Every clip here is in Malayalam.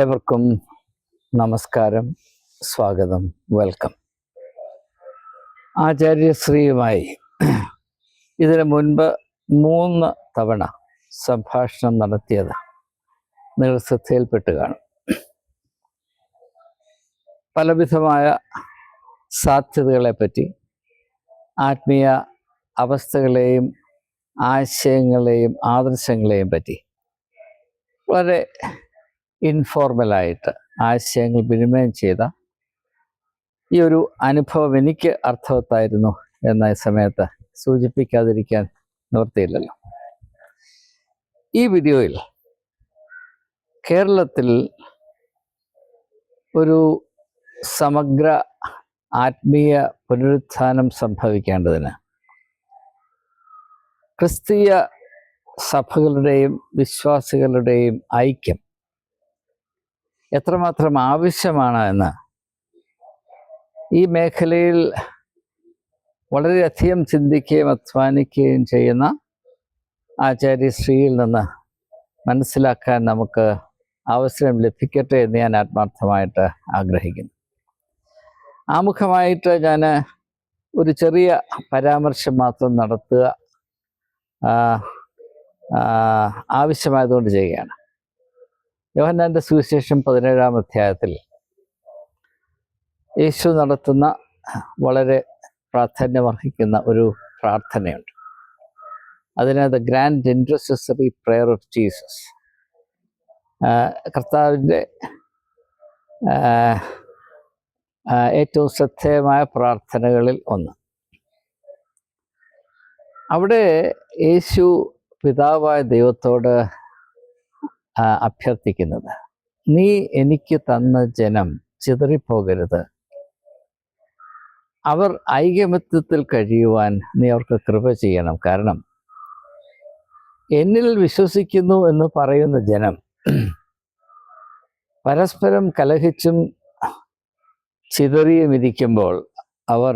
ഏവർക്കും നമസ്കാരം, സ്വാഗതം, വെൽക്കം. ആചാര്യശ്രീയുമായി ഇതിനു മുൻപ് 3 തവണ സംഭാഷണം നടത്തിയത് നിങ്ങൾ ശ്രദ്ധയിൽപ്പെട്ട് കാണും. പലവിധമായ സാധ്യതകളെപ്പറ്റി, ആത്മീയ അവസ്ഥകളെയും ആശയങ്ങളെയും ആദർശങ്ങളെയും പറ്റി വളരെ ഇൻഫോർമലായിട്ട് ആശയങ്ങൾ വിനിമയം ചെയ്ത ഈ ഒരു അനുഭവം എനിക്ക് അർത്ഥവത്തായിരുന്നു എന്ന ഈ സമയത്ത് സൂചിപ്പിക്കാതിരിക്കാൻ നിവൃത്തിയില്ലല്ലോ. ഈ വീഡിയോയിൽ കേരളത്തിൽ ഒരു സമഗ്ര ആത്മീയ പുനരുത്ഥാനം സംഭവിക്കേണ്ടതിന് ക്രിസ്തീയ സഭകളുടെയും വിശ്വാസികളുടെയും ഐക്യം എത്രമാത്രം ആവശ്യമാണ് എന്ന് ഈ മേഖലയിൽ വളരെയധികം ചിന്തിക്കുകയും അധ്വാനിക്കുകയും ചെയ്യുന്ന ആചാര്യശ്രീയിൽ നിന്ന് മനസ്സിലാക്കാൻ നമുക്ക് അവസരം ലഭിക്കട്ടെ എന്ന് ഞാൻ ആത്മാർത്ഥമായിട്ട് ആഗ്രഹിക്കുന്നു. ആമുഖമായിട്ട് ഞാൻ ഒരു ചെറിയ പരാമർശം മാത്രം നടത്തുക ആവശ്യമായതുകൊണ്ട് ചെയ്യുകയാണ്. യോഹന്നാന്റെ സുവിശേഷം 17-ാം അധ്യായത്തിൽ യേശു നടത്തുന്ന വളരെ പ്രാധാന്യമർഹിക്കുന്ന ഒരു പ്രാർത്ഥനയുണ്ട്. അതിന് the grand intercessory prayer of Jesus, കർത്താവിൻ്റെ ഏറ്റവും ശ്രദ്ധേയമായ പ്രാർത്ഥനകളിൽ ഒന്ന്. അവിടെ യേശു പിതാവായ ദൈവത്തോട് അഭ്യർത്ഥിക്കുന്നത്, നീ എനിക്ക് തന്ന ജനം ചിതറിപ്പോകരുത്, അവർ ഐകമത്യത്തിൽ കഴിയുവാൻ നീ അവർക്ക് കൃപ ചെയ്യണം. കാരണം എന്നിൽ വിശ്വസിക്കുന്നു എന്ന് പറയുന്ന ജനം പരസ്പരം കലഹിച്ചും ചിതറിയും ഇരിക്കുമ്പോൾ, അവർ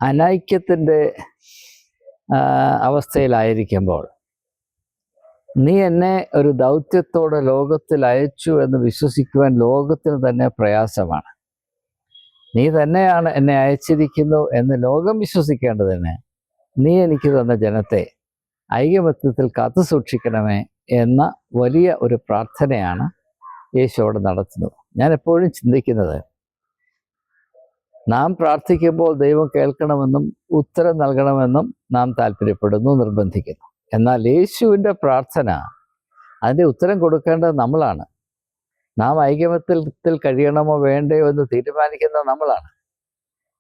അനൈക്യത്തിൻ്റെ അവസ്ഥയിലായിരിക്കുമ്പോൾ, നീ എന്നെ ഒരു ദൗത്യത്തോടെ ലോകത്തിൽ അയച്ചു എന്ന് വിശ്വസിക്കുവാൻ ലോകത്തിന് തന്നെ പ്രയാസമാണ്. നീ തന്നെയാണ് എന്നെ അയച്ചിരിക്കുന്നു എന്ന് ലോകം വിശ്വസിക്കേണ്ടതിന് നീ എനിക്ക് തന്ന ജനത്തെ ഐകമത്യത്തിൽ കാത്തു സൂക്ഷിക്കണമേ എന്ന വലിയ ഒരു പ്രാർത്ഥനയാണ് യേശു അവിടെ നടത്തുന്നത്. ഞാൻ എപ്പോഴും ചിന്തിക്കുന്നത്, നാം പ്രാർത്ഥിക്കുമ്പോൾ ദൈവം കേൾക്കണമെന്നും ഉത്തരം നൽകണമെന്നും നാം താല്പര്യപ്പെടുന്നു, നിർബന്ധിക്കുന്നു. എന്നാൽ യേശുവിൻ്റെ പ്രാർത്ഥന, അതിൻ്റെ ഉത്തരം കൊടുക്കേണ്ടത് നമ്മളാണ്. നാം ഐകമത്യത്തിൽ കഴിയണമോ വേണ്ടയോ എന്ന് തീരുമാനിക്കുന്നത് നമ്മളാണ്.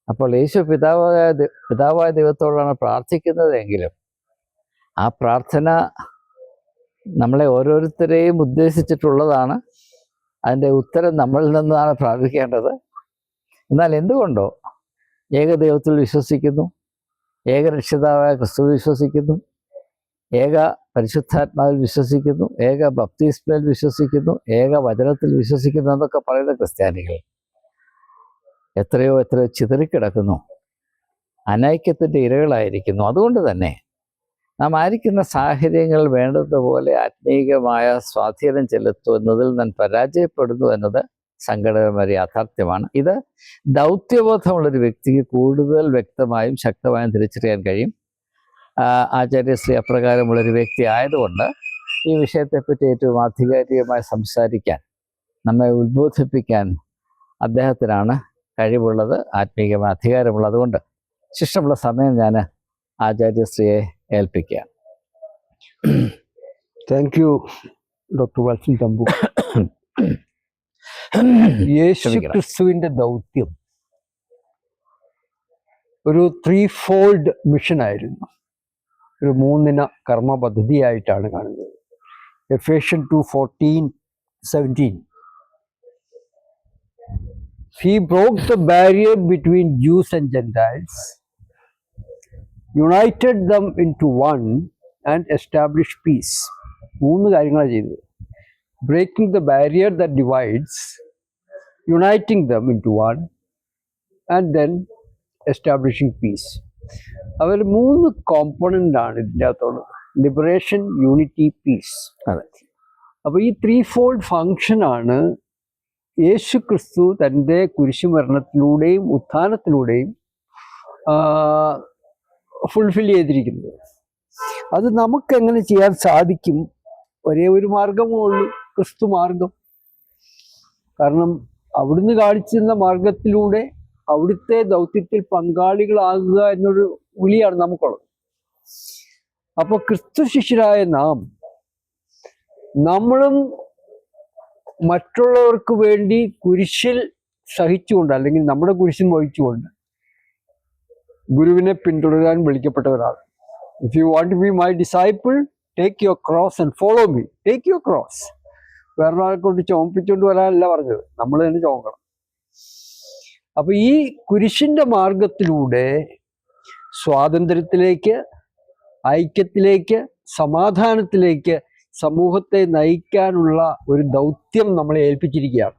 അപ്പോൾ യേശു പിതാവായ ദൈവത്തോടാണ് പ്രാർത്ഥിക്കുന്നതെങ്കിലും ആ പ്രാർത്ഥന നമ്മളെ ഓരോരുത്തരെയും ഉദ്ദേശിച്ചിട്ടുള്ളതാണ്. അതിൻ്റെ ഉത്തരം നമ്മളിൽ നിന്നാണ് പ്രാപിക്കേണ്ടത്. എന്നാൽ എന്തുകൊണ്ടോ ഏകദൈവത്തിൽ വിശ്വസിക്കുന്നു, ഏകരക്ഷിതാവായ ക്രിസ്തു വിശ്വസിക്കുന്നു, ഏക പരിശുദ്ധാത്മാവിൽ വിശ്വസിക്കുന്നു, ഏക ബപ്തിസ്മയിൽ വിശ്വസിക്കുന്നു, ഏക വചനത്തിൽ വിശ്വസിക്കുന്നു എന്നൊക്കെ പറയുന്ന ക്രിസ്ത്യാനികൾ എത്രയോ ചിതറിക്കിടക്കുന്നു, അനൈക്യത്തിൻ്റെ ഇരകളായിരിക്കുന്നു. അതുകൊണ്ട് തന്നെ നാം ആയിരിക്കുന്ന സാഹചര്യങ്ങൾ വേണ്ടതുപോലെ ആത്മീയമായ സ്വാധീനം ചെലുത്തുന്നതിൽ ഞാൻ പരാജയപ്പെടുന്നു എന്നത് സങ്കടകരമായ യാഥാർത്ഥ്യമാണ്. ഇത് ദൗത്യബോധമുള്ളൊരു വ്യക്തിക്ക് കൂടുതൽ വ്യക്തമായും ശക്തമായും തിരിച്ചറിയാൻ കഴിയും. ആചാര്യശ്രീ അപ്രകാരമുള്ളൊരു വ്യക്തി ആയതുകൊണ്ട് ഈ വിഷയത്തെപ്പറ്റി ഏറ്റവും ആധികാരികമായി സംസാരിക്കാൻ, നമ്മെ ഉദ്ബോധിപ്പിക്കാൻ അദ്ദേഹത്തിനാണ് കഴിവുള്ളത്, ആത്മീയമായ അധികാരമുള്ളത്. അതുകൊണ്ട് ശിഷ്ടമുള്ള സമയം ഞാൻ ആചാര്യശ്രീയെ ഏൽപ്പിക്കുക. Thank you doctor Valsan Thampu. യേശുക്രിസ്തുവിൻ്റെ ദൗത്യം ഒരു 3-fold മിഷനായിരുന്നു. ഒരു 3 കർമ്മ പദ്ധതിയായിട്ടാണ് കാണുന്നത്. Ephesian 2:14-17 He broke the barrier between Jews and Gentiles, united them into one and established peace. 3 കാര്യങ്ങളാണ് ചെയ്തത്. Breaking the barrier that divides, uniting them into one and then establishing peace. അവർ 3 കോമ്പണൻ്റ് ആണ് ഇതിൻ്റെ അകത്തുള്ളത്: ലിബറേഷൻ, യൂണിറ്റി, പീസ്. അതെ. അപ്പോൾ ഈ 3-fold ഫങ്ഷനാണ് യേശു ക്രിസ്തു തൻ്റെ കുരിശുമരണത്തിലൂടെയും ഉത്ഥാനത്തിലൂടെയും ഫുൾഫിൽ ചെയ്തിരിക്കുന്നത്. അത് നമുക്ക് എങ്ങനെ ചെയ്യാൻ സാധിക്കും? ഒരേ ഒരു മാർഗമേ ഉള്ളൂ, ക്രിസ്തു മാർഗം. കാരണം അവിടുന്ന് കാണിച്ചിരുന്ന മാർഗത്തിലൂടെ അവിടുത്തെ ദൗത്യത്തിൽ പങ്കാളികളാകുക എന്നൊരു വിളിയാണ് നമുക്കുള്ളത്. അപ്പോൾ ക്രിസ്തു ശിഷ്യരായ നമ്മളും മറ്റുള്ളവർക്ക് വേണ്ടി കുരിശിൽ സഹിച്ചുകൊണ്ട്, അല്ലെങ്കിൽ നമ്മുടെ കുരിശിൽ വഹിച്ചുകൊണ്ട് ഗുരുവിനെ പിന്തുടരാൻ വിളിക്കപ്പെട്ടവരാണ്. If you want to be my disciple, take your cross and follow me. Take your cross. വേറെ ആളെ കൊണ്ട് ചുമപ്പിച്ചുകൊണ്ട് വരാനല്ല പറഞ്ഞത്, നമ്മൾ തന്നെ ചുമക്കണം. അപ്പൊ ഈ കുരിശിന്റെ മാർഗത്തിലൂടെ സ്വാതന്ത്ര്യത്തിലേക്ക്, ഐക്യത്തിലേക്ക്, സമാധാനത്തിലേക്ക് സമൂഹത്തെ നയിക്കാനുള്ള ഒരു ദൗത്യം നമ്മളെ ഏൽപ്പിച്ചിരിക്കുകയാണ്.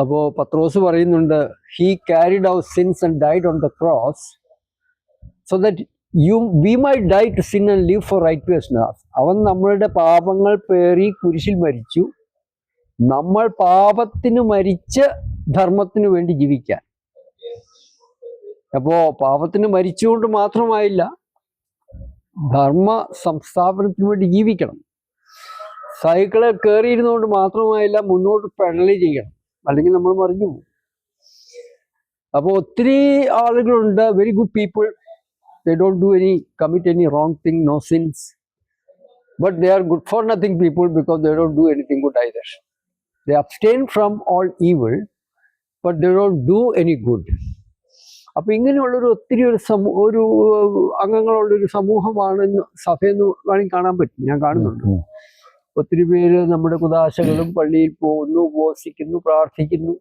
അപ്പോൾ പത്രോസ് പറയുന്നുണ്ട്, he carried our sins and died on the cross so that we might die to sin and live for righteousness. അവൻ നമ്മളുടെ പാപങ്ങൾ പേറി കുരിശിൽ മരിച്ചു, നമ്മൾ പാപത്തിന് മരിച്ച് ധർമ്മത്തിന് വേണ്ടി ജീവിക്കാൻ. അപ്പോൾ പാപത്തിന് മരിച്ചുകൊണ്ട് മാത്രമായില്ല, ധർമ്മ സംസ്ഥാപനത്തിന് വേണ്ടി ജീവിക്കണം. സൈക്കിളിൽ കയറിയിരുന്നുകൊണ്ട് മാത്രമായില്ല, മുന്നോട്ട് പെഡൽ ചെയ്യണം, അല്ലെങ്കിൽ നമ്മൾ മറിഞ്ഞു പോകും. അപ്പോൾ ഒത്തിരി ആളുകളുണ്ട്, very good people, they don't do commit any wrong thing, no sins, but they are good for nothing people because they don't do anything good either. They abstain from all evil, but they don't do any good. അപ്പോൾ ഇങ്ങനെയുള്ളൊരു ഒത്തിരി ഒരു അംഗങ്ങളുള്ളൊരു സമൂഹമാണെന്ന് സഭയെന്ന് വേണമെങ്കിൽ കാണാൻ പറ്റും. ഞാൻ കാണുന്നുണ്ട് ഒത്തിരി പേര് നമ്മുടെ കുദാശകളും പള്ളിയിൽ പോകുന്നു, ഉപവസിക്കുന്നു, പ്രാർത്ഥിക്കുന്നു,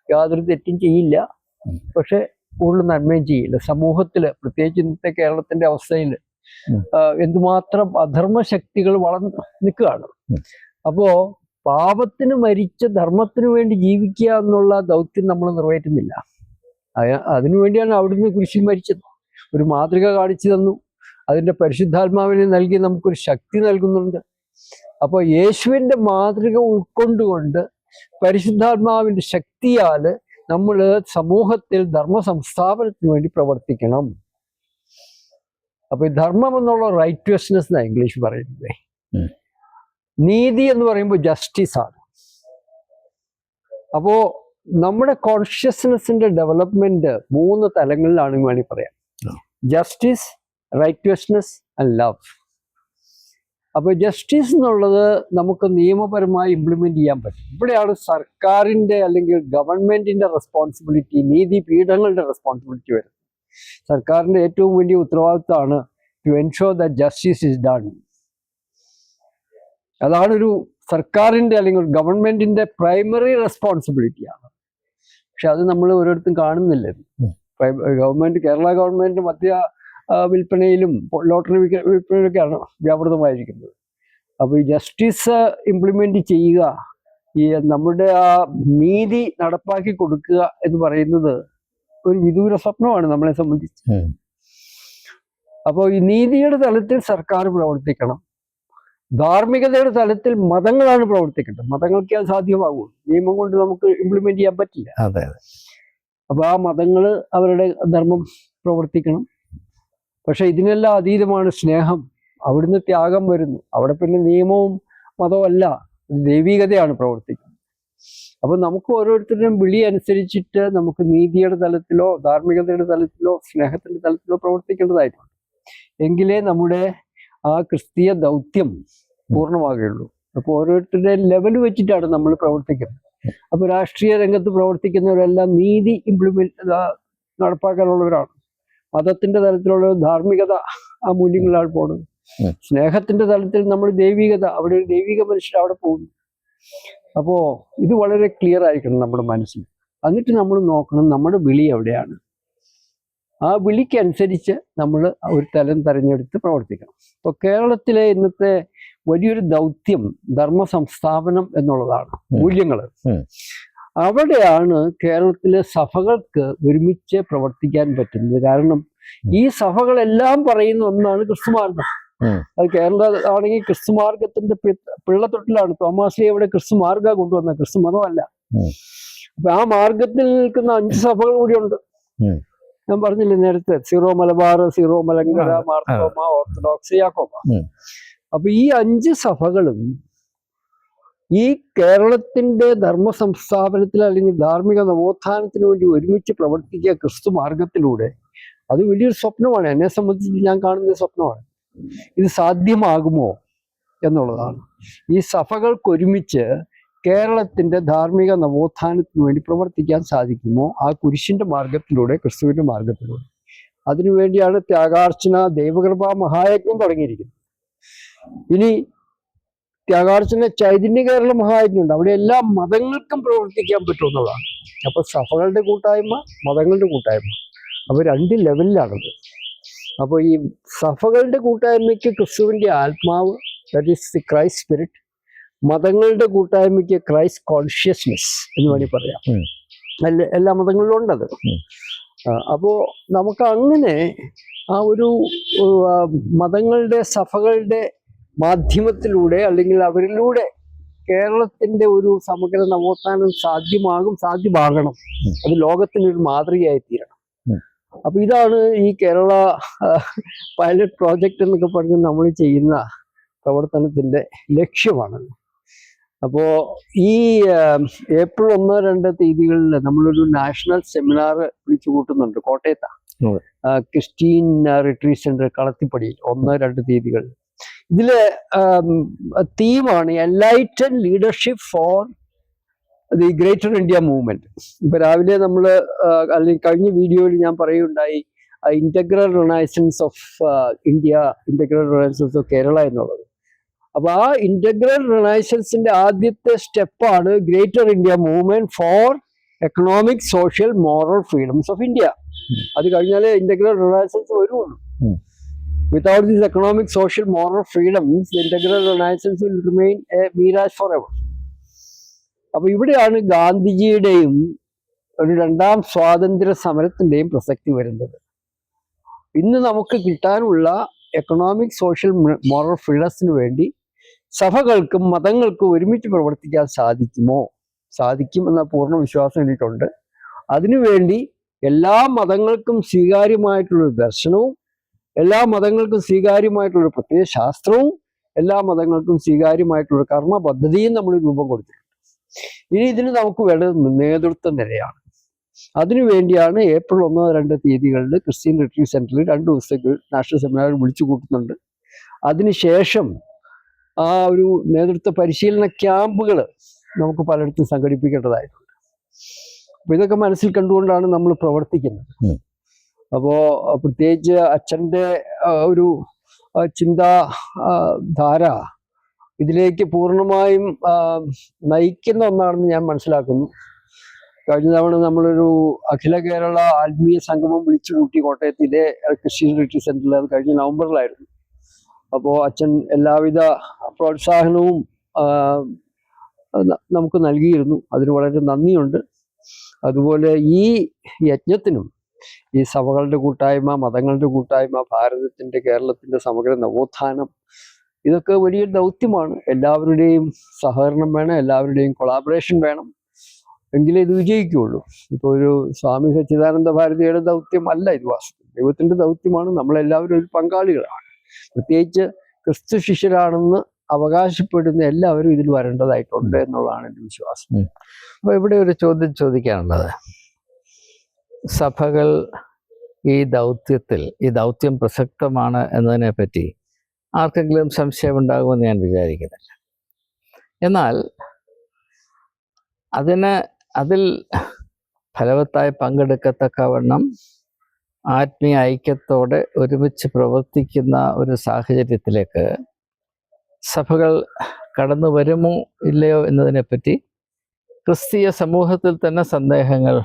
യാതൊരു തെറ്റും ചെയ്യില്ല, പക്ഷെ കൂടുതൽ നന്മയും ചെയ്യില്ല. സമൂഹത്തിൽ, പ്രത്യേകിച്ച് ഇന്നത്തെ കേരളത്തിന്റെ അവസ്ഥയിൽ എന്തുമാത്രം അധർമ്മശക്തികൾ വളർന്ന് നിൽക്കുകയാണ്. അപ്പോ പാപത്തിന് മരിച്ച ധർമ്മത്തിന് വേണ്ടി ജീവിക്കുക എന്നുള്ള ദൗത്യം നമ്മൾ നിറവേറ്റുന്നില്ല. അതിനുവേണ്ടിയാണ് അവിടുന്ന് കുരിശിൽ മരിച്ചത്. ഒരു മാതൃക കാണിച്ചു തന്നു, അതിൻ്റെ പരിശുദ്ധാത്മാവിനെ നൽകി നമുക്കൊരു ശക്തി നൽകുന്നുണ്ട്. അപ്പോൾ യേശുവിൻ്റെ മാതൃക ഉൾക്കൊണ്ടുകൊണ്ട് പരിശുദ്ധാത്മാവിൻ്റെ ശക്തിയാൽ നമ്മൾ സമൂഹത്തിൽ ധർമ്മ സംസ്ഥാപനത്തിന് വേണ്ടി പ്രവർത്തിക്കണം. അപ്പൊ ഈ ധർമ്മം എന്നുള്ള റൈറ്റ്വസ്നെസ് എന്നാണ് ഇംഗ്ലീഷ് പറയുന്നത്. നീതി എന്ന് പറയുമ്പോൾ ജസ്റ്റിസ് ആണ്. അപ്പോ നമ്മുടെ കോൺഷ്യസ്നെസ്സിന്റെ ഡെവലപ്മെന്റ് 3 തലങ്ങളിലാണെന്ന് വേണമെങ്കിൽ പറയാം: ജസ്റ്റിസ്, റൈറ്റ്വസ്നെസ് ആൻഡ് ലവ്. അപ്പോൾ ജസ്റ്റിസ് എന്നുള്ളത് നമുക്ക് നിയമപരമായി ഇംപ്ലിമെന്റ് ചെയ്യാൻ പറ്റും. ഇവിടെയാണ് സർക്കാരിന്റെ അല്ലെങ്കിൽ ഗവൺമെന്റിന്റെ റെസ്പോൺസിബിലിറ്റി, നീതിപീഠങ്ങളുടെ റെസ്പോൺസിബിലിറ്റി വരുന്നത്. സർക്കാരിന്റെ ഏറ്റവും വലിയ ഉത്തരവാദിത്തമാണ് to ensure that justice is done. അതാണൊരു സർക്കാരിന്റെ അല്ലെങ്കിൽ ഗവൺമെന്റിന്റെ പ്രൈമറി റെസ്പോൺസിബിലിറ്റിയാണ്. പക്ഷെ അത് നമ്മൾ ഓരോരുത്തരും കാണുന്നില്ല. ഗവൺമെന്റ്, കേരള ഗവൺമെന്റ് മദ്യ വിൽപ്പനയിലും ലോട്ടറി വിൽപ്പനയിലൊക്കെയാണ് വ്യാപൃതമായിരിക്കുന്നത്. അപ്പോൾ ഈ ജസ്റ്റിസ് ഇംപ്ലിമെന്റ് ചെയ്യുക, ഈ നമ്മുടെ ആ നീതി നടപ്പാക്കി കൊടുക്കുക എന്ന് പറയുന്നത് ഒരു വിദൂര സ്വപ്നമാണ് നമ്മളെ സംബന്ധിച്ച്. അപ്പോൾ ഈ നീതിയുടെ തലത്തിൽ സർക്കാർ പ്രവർത്തിക്കണം, ധാർമ്മികതയുടെ തലത്തിൽ മതങ്ങളാണ് പ്രവർത്തിക്കേണ്ടത്. മതങ്ങൾക്ക് അത് സാധ്യമാകും, നിയമം കൊണ്ട് നമുക്ക് ഇംപ്ലിമെന്റ് ചെയ്യാൻ പറ്റില്ല. അപ്പോൾ ആ മതങ്ങൾ അവരുടെ ധർമ്മം പ്രവർത്തിക്കണം. പക്ഷെ ഇതിനെല്ലാം അതീതമാണ് സ്നേഹം. അവിടുന്ന് ത്യാഗം വരുന്നു. അവിടെ പിന്നെ നിയമവും മതവും അല്ല, ദൈവികതയാണ് പ്രവർത്തിക്കുന്നത്. അപ്പൊ നമുക്ക് ഓരോരുത്തരുടെയും വിളി അനുസരിച്ചിട്ട് നമുക്ക് നീതിയുടെ തലത്തിലോ ധാർമ്മികതയുടെ തലത്തിലോ സ്നേഹത്തിന്റെ തലത്തിലോ പ്രവർത്തിക്കേണ്ടതായിട്ടുണ്ട്. എങ്കിലേ നമ്മുടെ ആ ക്രിസ്തീയ ദൗത്യം പൂർണ്ണമാകുകയുള്ളൂ. അപ്പോൾ ഓരോരുത്തരുടെ ലെവൽ വെച്ചിട്ടാണ് നമ്മൾ പ്രവർത്തിക്കുന്നത്. അപ്പൊ രാഷ്ട്രീയ രംഗത്ത് പ്രവർത്തിക്കുന്നവരെല്ലാം നീതി നടപ്പാക്കാനുള്ളവരാണ്. മതത്തിന്റെ തലത്തിലുള്ള ധാർമ്മികത, ആ മൂല്യങ്ങളാണ് പോകുന്നത്. സ്നേഹത്തിന്റെ തലത്തിൽ നമ്മൾ ദൈവികത, അവിടെ ഒരു ദൈവിക മനുഷ്യർ അവിടെ പോകുന്നു. അപ്പോ ഇത് വളരെ ക്ലിയർ ആയിരിക്കണം നമ്മുടെ മനസ്സിൽ. എന്നിട്ട് നമ്മൾ നോക്കണം നമ്മുടെ വിളി എവിടെയാണ്. ആ വിളിക്കനുസരിച്ച് നമ്മൾ ഒരു തലം തെരഞ്ഞെടുത്ത് പ്രവർത്തിക്കണം. ഇപ്പോൾ കേരളത്തിലെ ഇന്നത്തെ വലിയൊരു ദൗത്യം ധർമ്മ സംസ്ഥാപനം എന്നുള്ളതാണ്. മൂല്യങ്ങൾ, അവിടെയാണ് കേരളത്തിലെ സഭകൾക്ക് ഒരുമിച്ച് പ്രവർത്തിക്കാൻ പറ്റുന്നത്. കാരണം ഈ സഭകളെല്ലാം പറയുന്ന ഒന്നാണ് ക്രിസ്തുമാർഗം. അത് കേരള ആണെങ്കിൽ ക്രിസ്തുമാർഗത്തിന്റെ പിള്ളത്തൊട്ടിലാണ്. തോമാശ്ലീഹ ഇവിടെ ക്രിസ്തുമാർഗ കൊണ്ടുവന്ന, ക്രിസ്തുമതമല്ല. അപ്പൊ ആ മാർഗത്തിൽ നിൽക്കുന്ന 5 സഭകൾ കൂടിയുണ്ട്. ഞാൻ പറഞ്ഞില്ലേ നേരത്തെ, Syro Malabar, Syro Malankara, Marthoma, Orthodox, Yakoba. അപ്പൊ ഈ 5 സഭകളും ഈ കേരളത്തിന്റെ ധർമ്മ സംസ്ഥാപനത്തിൽ അല്ലെങ്കിൽ ധാർമ്മിക നവോത്ഥാനത്തിന് വേണ്ടി ഒരുമിച്ച് പ്രവർത്തിക്കുക ക്രിസ്തു മാർഗത്തിലൂടെ, അത് വലിയൊരു സ്വപ്നമാണ്. എന്നെ സംബന്ധിച്ച് ഞാൻ കാണുന്ന സ്വപ്നമാണ്. ഇത് സാധ്യമാകുമോ എന്നുള്ളതാണ്. ഈ സഭകൾക്കൊരുമിച്ച് കേരളത്തിന്റെ ധാർമ്മിക നവോത്ഥാനത്തിന് വേണ്ടി പ്രവർത്തിക്കാൻ സാധിക്കുമോ ആ കുരിശിന്റെ മാർഗത്തിലൂടെ, ക്രിസ്തുവിന്റെ മാർഗത്തിലൂടെ. അതിനുവേണ്ടിയാണ് ത്യാഗാർച്ചന, ദൈവകൃപ മഹായജ്ഞം തുടങ്ങിയിരിക്കുന്നത്. ഇനി ത്യാഗാർച്ചന ചൈതന്യ കേരള മഹായജ്ഞമുണ്ട്. അവിടെ എല്ലാ മതങ്ങൾക്കും പ്രവർത്തിക്കാൻ പറ്റുമെന്നുള്ളതാണ്. അപ്പൊ സഭകളുടെ കൂട്ടായ്മ, മതങ്ങളുടെ കൂട്ടായ്മ, അപ്പൊ 2 ലെവലിലാണത്. അപ്പോൾ ഈ സഭകളുടെ കൂട്ടായ്മയ്ക്ക് ക്രിസ്തുവിന്റെ ആത്മാവ്, that is the Christ spirit. മതങ്ങളുടെ കൂട്ടായ്മയ്ക്ക് ക്രൈസ്റ്റ് കോൺഷ്യസ്നെസ് എന്ന് വേണമെങ്കിൽ പറയാം. എല്ലാ മതങ്ങളിലും ഉണ്ടത്. അപ്പോൾ നമുക്ക് അങ്ങനെ ആ ഒരു മതങ്ങളുടെ, സഭകളുടെ മാധ്യമത്തിലൂടെ അല്ലെങ്കിൽ അവരിലൂടെ കേരളത്തിന്റെ ഒരു സമഗ്ര നവോത്ഥാനം സാധ്യമാകണം. അത് ലോകത്തിനൊരു മാതൃകയായി തീരണം. അപ്പൊ ഇതാണ് ഈ കേരള പൈലറ്റ് പ്രോജക്റ്റ് എന്നൊക്കെ പറഞ്ഞ് നമ്മൾ ചെയ്യുന്ന പ്രവർത്തനത്തിന്റെ ലക്ഷ്യമാണ്. അപ്പോ ഈ ഏപ്രിൽ 1-2 തീയതികളിൽ നമ്മളൊരു നാഷണൽ സെമിനാർ വിളിച്ചു കൂട്ടുന്നുണ്ട് കോട്ടയത്താണ്. ക്രിസ്റ്റീൻ റിട്രീറ്റ് സെന്റർ കളത്തിപ്പടിയിൽ 1-2 തീയതികൾ. ഇതില് തീമാണ് enlighten leadership for the greater India movement. ഇപ്പൊ രാവിലെ നമ്മൾ അല്ലെങ്കിൽ കഴിഞ്ഞ വീഡിയോയിൽ ഞാൻ പറയുകയുണ്ടായി integral renaissance of India, integral renaissance of Kerala എന്നുള്ളത്. അപ്പൊ ആ ഇന്റഗ്രൽ റിനൈസൻസിന്റെ ആദ്യത്തെ സ്റ്റെപ്പാണ് greater India movement for economic, social, moral freedoms of India. അത് കഴിഞ്ഞാലേ ഇന്റഗ്രൽ റിനൈസൻസ് വരുള്ളൂ. Without these economic, social, moral freedoms, the integral renaissance will remain a mirage forever. അപ്പൊ ഇവിടെയാണ് ഗാന്ധിജിയുടെയും ഒരു 2ാം സ്വാതന്ത്ര്യ സമരത്തിന്റെയും പ്രസക്തി വരുന്നത്. ഇന്ന് നമുക്ക് കിട്ടാനുള്ള എക്കണോമിക്, സോഷ്യൽ, മോറൽ ഫ്രീഡംസിന് വേണ്ടി സഭകൾക്കും മതങ്ങൾക്കും ഒരുമിച്ച് പ്രവർത്തിക്കാൻ സാധിക്കും എന്ന പൂർണ്ണ വിശ്വാസം എനിക്കുണ്ട്. അതിനുവേണ്ടി എല്ലാ മതങ്ങൾക്കും സ്വീകാര്യമായിട്ടുള്ളൊരു ദർശനവും, എല്ലാ മതങ്ങൾക്കും സ്വീകാര്യമായിട്ടുള്ളൊരു പ്രത്യേക ശാസ്ത്രവും, എല്ലാ മതങ്ങൾക്കും സ്വീകാര്യമായിട്ടുള്ള കർമ്മ പദ്ധതിയും നമ്മൾ രൂപം കൊടുത്തിട്ടുണ്ട്. ഇനി ഇതിന് നമുക്ക് വേണ്ടത് നേതൃത്വ നിരയാണ്. അതിനുവേണ്ടിയാണ് ഏപ്രിൽ 1-2 തീയതികളിൽ ക്രിസ്റ്റീൻ റിട്രീറ്റ് സെന്ററിൽ 2 ദിവസത്തേക്ക് നാഷണൽ സെമിനാർ വിളിച്ചു കൂട്ടുന്നുണ്ട്. അതിനുശേഷം ആ ഒരു നേതൃത്വ പരിശീലന ക്യാമ്പുകൾ നമുക്ക് പലയിടത്തും സംഘടിപ്പിക്കേണ്ടതായിട്ടുണ്ട്. അപ്പൊ ഇതൊക്കെ മനസ്സിൽ കണ്ടുകൊണ്ടാണ് നമ്മൾ പ്രവർത്തിക്കുന്നത്. അപ്പോ പ്രത്യേകിച്ച് അച്ഛൻ്റെ ഒരു ചിന്താധാര ഇതിലേക്ക് പൂർണ്ണമായും നയിക്കുന്ന ഒന്നാണെന്ന് ഞാൻ മനസ്സിലാക്കുന്നു. കഴിഞ്ഞ തവണ നമ്മളൊരു അഖില കേരള ആത്മീയ സംഗമം വിളിച്ചു കൂട്ടി കോട്ടയത്തിലെ ക്രിസ്റ്റീൻ റിട്രീറ്റ് സെന്ററിൽ. അത് കഴിഞ്ഞ നവംബറിലായിരുന്നു. അപ്പോൾ അച്ഛൻ എല്ലാവിധ പ്രോത്സാഹനവും നമുക്ക് നൽകിയിരുന്നു. അതിന് വളരെ നന്ദിയുണ്ട്. അതുപോലെ ഈ യജ്ഞത്തിനും, ഈ സഭകളുടെ കൂട്ടായ്മ, മതങ്ങളുടെ കൂട്ടായ്മ, ഭാരതത്തിന്റെ, കേരളത്തിന്റെ സമഗ്ര നവോത്ഥാനം, ഇതൊക്കെ വലിയ ദൗത്യമാണ്. എല്ലാവരുടെയും സഹകരണം വേണം, എല്ലാവരുടെയും കൊളാബറേഷൻ വേണം, എങ്കിലേ ഇത് വിജയിക്കുകയുള്ളൂ. ഇപ്പോൾ ഒരു സ്വാമി സച്ചിദാനന്ദ ഭാരതിയുടെ ദൗത്യം അല്ല ഇത്. വാസ്തവം ദൈവത്തിന്റെ ദൗത്യമാണ്. നമ്മളെല്ലാവരും ഒരു പങ്കാളികളാണ്. പ്രത്യേകിച്ച് ക്രിസ്തു ശിഷ്യരാണെന്ന് അവകാശപ്പെടുന്ന എല്ലാവരും ഇതിൽ വരേണ്ടതായിട്ടുണ്ട് എന്നുള്ളതാണ് എൻ്റെ വിശ്വാസം. അപ്പോൾ ഇവിടെ ഒരു ചോദ്യം ചോദിക്കാനുള്ളത്, സഭകൾ ഈ ദൗത്യം പ്രസക്തമാണ് എന്നതിനെ പറ്റി ആർക്കെങ്കിലും സംശയമുണ്ടാകുമെന്ന് ഞാൻ വിചാരിക്കുന്നില്ല. എന്നാൽ അതിൽ ഫലവത്തായി പങ്കെടുക്കത്തക്കവണ്ണം ആത്മീയ ഐക്യത്തോടെ ഒരുമിച്ച് പ്രവർത്തിക്കുന്ന ഒരു സാഹചര്യത്തിലേക്ക് സഭകൾ കടന്നു വരുമോ ഇല്ലയോ എന്നതിനെപ്പറ്റി ക്രിസ്തീയ സമൂഹത്തിൽ തന്നെ സന്ദേഹങ്ങൾ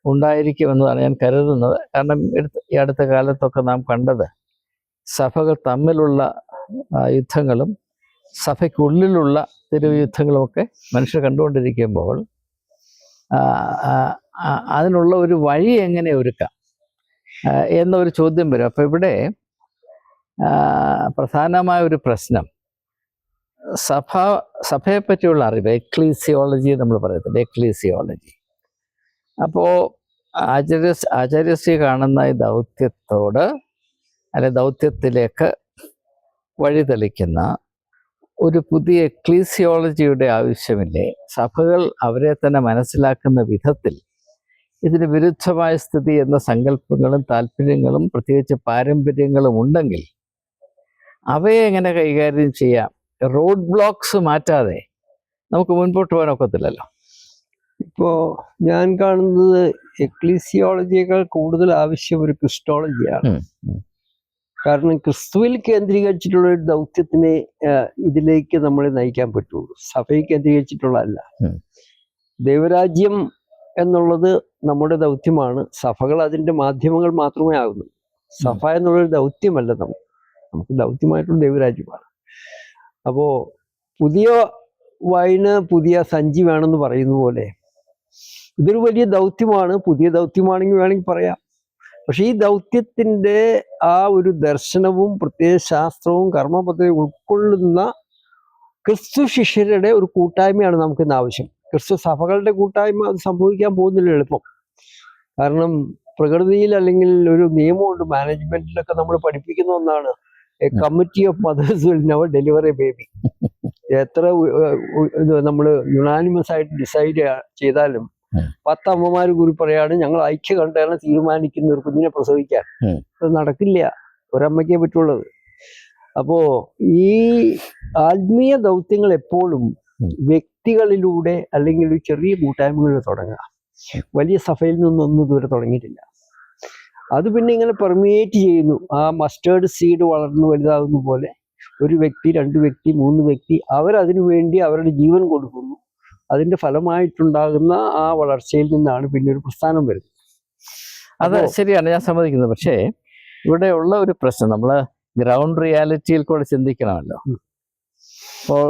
ഉണ്ടായിരിക്കുമെന്നതാണ് ഞാൻ കരുതുന്നത്. കാരണം ഈ അടുത്ത കാലത്തൊക്കെ നാം കണ്ടത് സഭകൾ തമ്മിലുള്ള യുദ്ധങ്ങളും സഭയ്ക്കുള്ളിലുള്ള തെരുവ് യുദ്ധങ്ങളുമൊക്കെ മനുഷ്യർ കണ്ടുകൊണ്ടിരിക്കുമ്പോൾ അതിനുള്ള ഒരു വഴി എങ്ങനെ ഒരുക്കാം എന്നൊരു ചോദ്യം വരും. അപ്പം ഇവിടെ പ്രധാനമായ ഒരു പ്രശ്നം സഭയെ പറ്റിയുള്ള അറിവ്, എക്ലീസിയോളജി നമ്മൾ പറയത്തില്ല, എക്ലീസിയോളജി. അപ്പോൾ ആചാര്യശ്രീ കാണുന്ന ഈ ദൗത്യത്തോട് ദൗത്യത്തിലേക്ക് വഴിതെളിക്കുന്ന ഒരു പുതിയ എക്ലീസിയോളജിയുടെ ആവശ്യമില്ലേ? സഭകൾ അവരെ തന്നെ മനസ്സിലാക്കുന്ന വിധത്തിൽ ഇതിന് വിരുദ്ധമായ സ്ഥിതി എന്ന സങ്കല്പങ്ങളും താല്പര്യങ്ങളും പ്രത്യേകിച്ച് പാരമ്പര്യങ്ങളും ഉണ്ടെങ്കിൽ അവയെ എങ്ങനെ കൈകാര്യം ചെയ്യാം? റോഡ് ബ്ലോക്സ് മാറ്റാതെ നമുക്ക് മുൻപോട്ട് പോകാൻ ഒക്കത്തില്ലല്ലോ. ഇപ്പോൾ ഞാൻ കാണുന്നത് എക്ലീസിയോളജിയേക്കാൾ കൂടുതൽ ആവശ്യം ഒരു ക്രിസ്റ്റോളജിയാണ്. കാരണം ക്രിസ്തുവിൽ കേന്ദ്രീകരിച്ചിട്ടുള്ള ഒരു ദൗത്യത്തിനെ ഇതിലേക്ക് നമ്മളെ നയിക്കാൻ പറ്റുള്ളൂ, സഭയിൽ കേന്ദ്രീകരിച്ചിട്ടുള്ളതല്ല. ദൈവരാജ്യം എന്നുള്ളത് നമ്മുടെ ദൗത്യമാണ്, സഭകൾ അതിൻ്റെ മാധ്യമങ്ങൾ മാത്രമേ ആകുന്നു. സഭ എന്നുള്ളൊരു ദൗത്യമല്ല നമുക്ക് ദൗത്യമായിട്ടുള്ള ദൈവരാജ്യമാണ്. അപ്പോൾ പുതിയ വൈന് പുതിയ സഞ്ചി വേണമെന്ന് പറയുന്ന പോലെ ഇതൊരു വലിയ ദൗത്യമാണ്, പുതിയ ദൗത്യമാണെങ്കിൽ വേണമെങ്കിൽ പറയാം. പക്ഷെ ഈ ദൗത്യത്തിൻ്റെ ആ ഒരു ദർശനവും പ്രത്യയശാസ്ത്രവും കർമ്മപദ്ധതിയും ഉൾക്കൊള്ളുന്ന ക്രിസ്തു ശിഷ്യരുടെ ഒരു കൂട്ടായ്മയാണ് നമുക്കിന്ന് ആവശ്യം. ക്രിസ്തു സഭകളുടെ കൂട്ടായ്മ അത് സംഭവിക്കാൻ പോകുന്നില്ല എളുപ്പം. കാരണം പ്രകൃതിയിൽ അല്ലെങ്കിൽ ഒരു നിയമമുണ്ട്, മാനേജ്മെന്റിലൊക്കെ നമ്മൾ പഠിപ്പിക്കുന്ന ഒന്നാണ്, a committee of mothers will never deliver a baby. എത്ര നമ്മൾ യുണാനിമസ് ആയിട്ട് ഡിസൈഡ് ചെയ്താലും 10 അമ്മമാർ കൂടി പറയാണ് ഞങ്ങൾ ഐക്യകണ്ഠേന തീരുമാനിക്കുന്ന ഒരു കുഞ്ഞിനെ പ്രസവിക്കാൻ. അത് നടക്കില്ല, ഒരമ്മയ്ക്കേ പറ്റുള്ളത്. അപ്പോ ഈ ആത്മീയ ദൗത്യങ്ങൾ എപ്പോഴും വ്യക്തികളിലൂടെ അല്ലെങ്കിൽ ഒരു ചെറിയ കൂട്ടായ്മകളിൽ തുടങ്ങുക. വലിയ സഭയിൽ നിന്നൊന്നും ഇതുവരെ തുടങ്ങിയിട്ടില്ല. അത് പിന്നെ ഇങ്ങനെ പെർമിയേറ്റ് ചെയ്യുന്നു. ആ മസ്റ്റേർഡ് സീഡ് വളർന്നു വലുതാകുന്ന പോലെ ഒരു വ്യക്തി, 2 വ്യക്തി, 3 വ്യക്തി അവരതിനു വേണ്ടി അവരുടെ ജീവൻ കൊടുക്കുന്നു. അതിന്റെ ഫലമായിട്ടുണ്ടാകുന്ന ആ വളർച്ചയിൽ നിന്നാണ് പിന്നെ ഒരു പ്രസ്ഥാനം വരുന്നത്. അത് ശരിയാണ്, ഞാൻ സമ്മതിക്കുന്നത്. പക്ഷേ ഇവിടെ ഉള്ള ഒരു പ്രശ്നം നമ്മൾ ഗ്രൗണ്ട് റിയാലിറ്റിയിൽ കൂടെ ചിന്തിക്കണമല്ലോ. അപ്പോൾ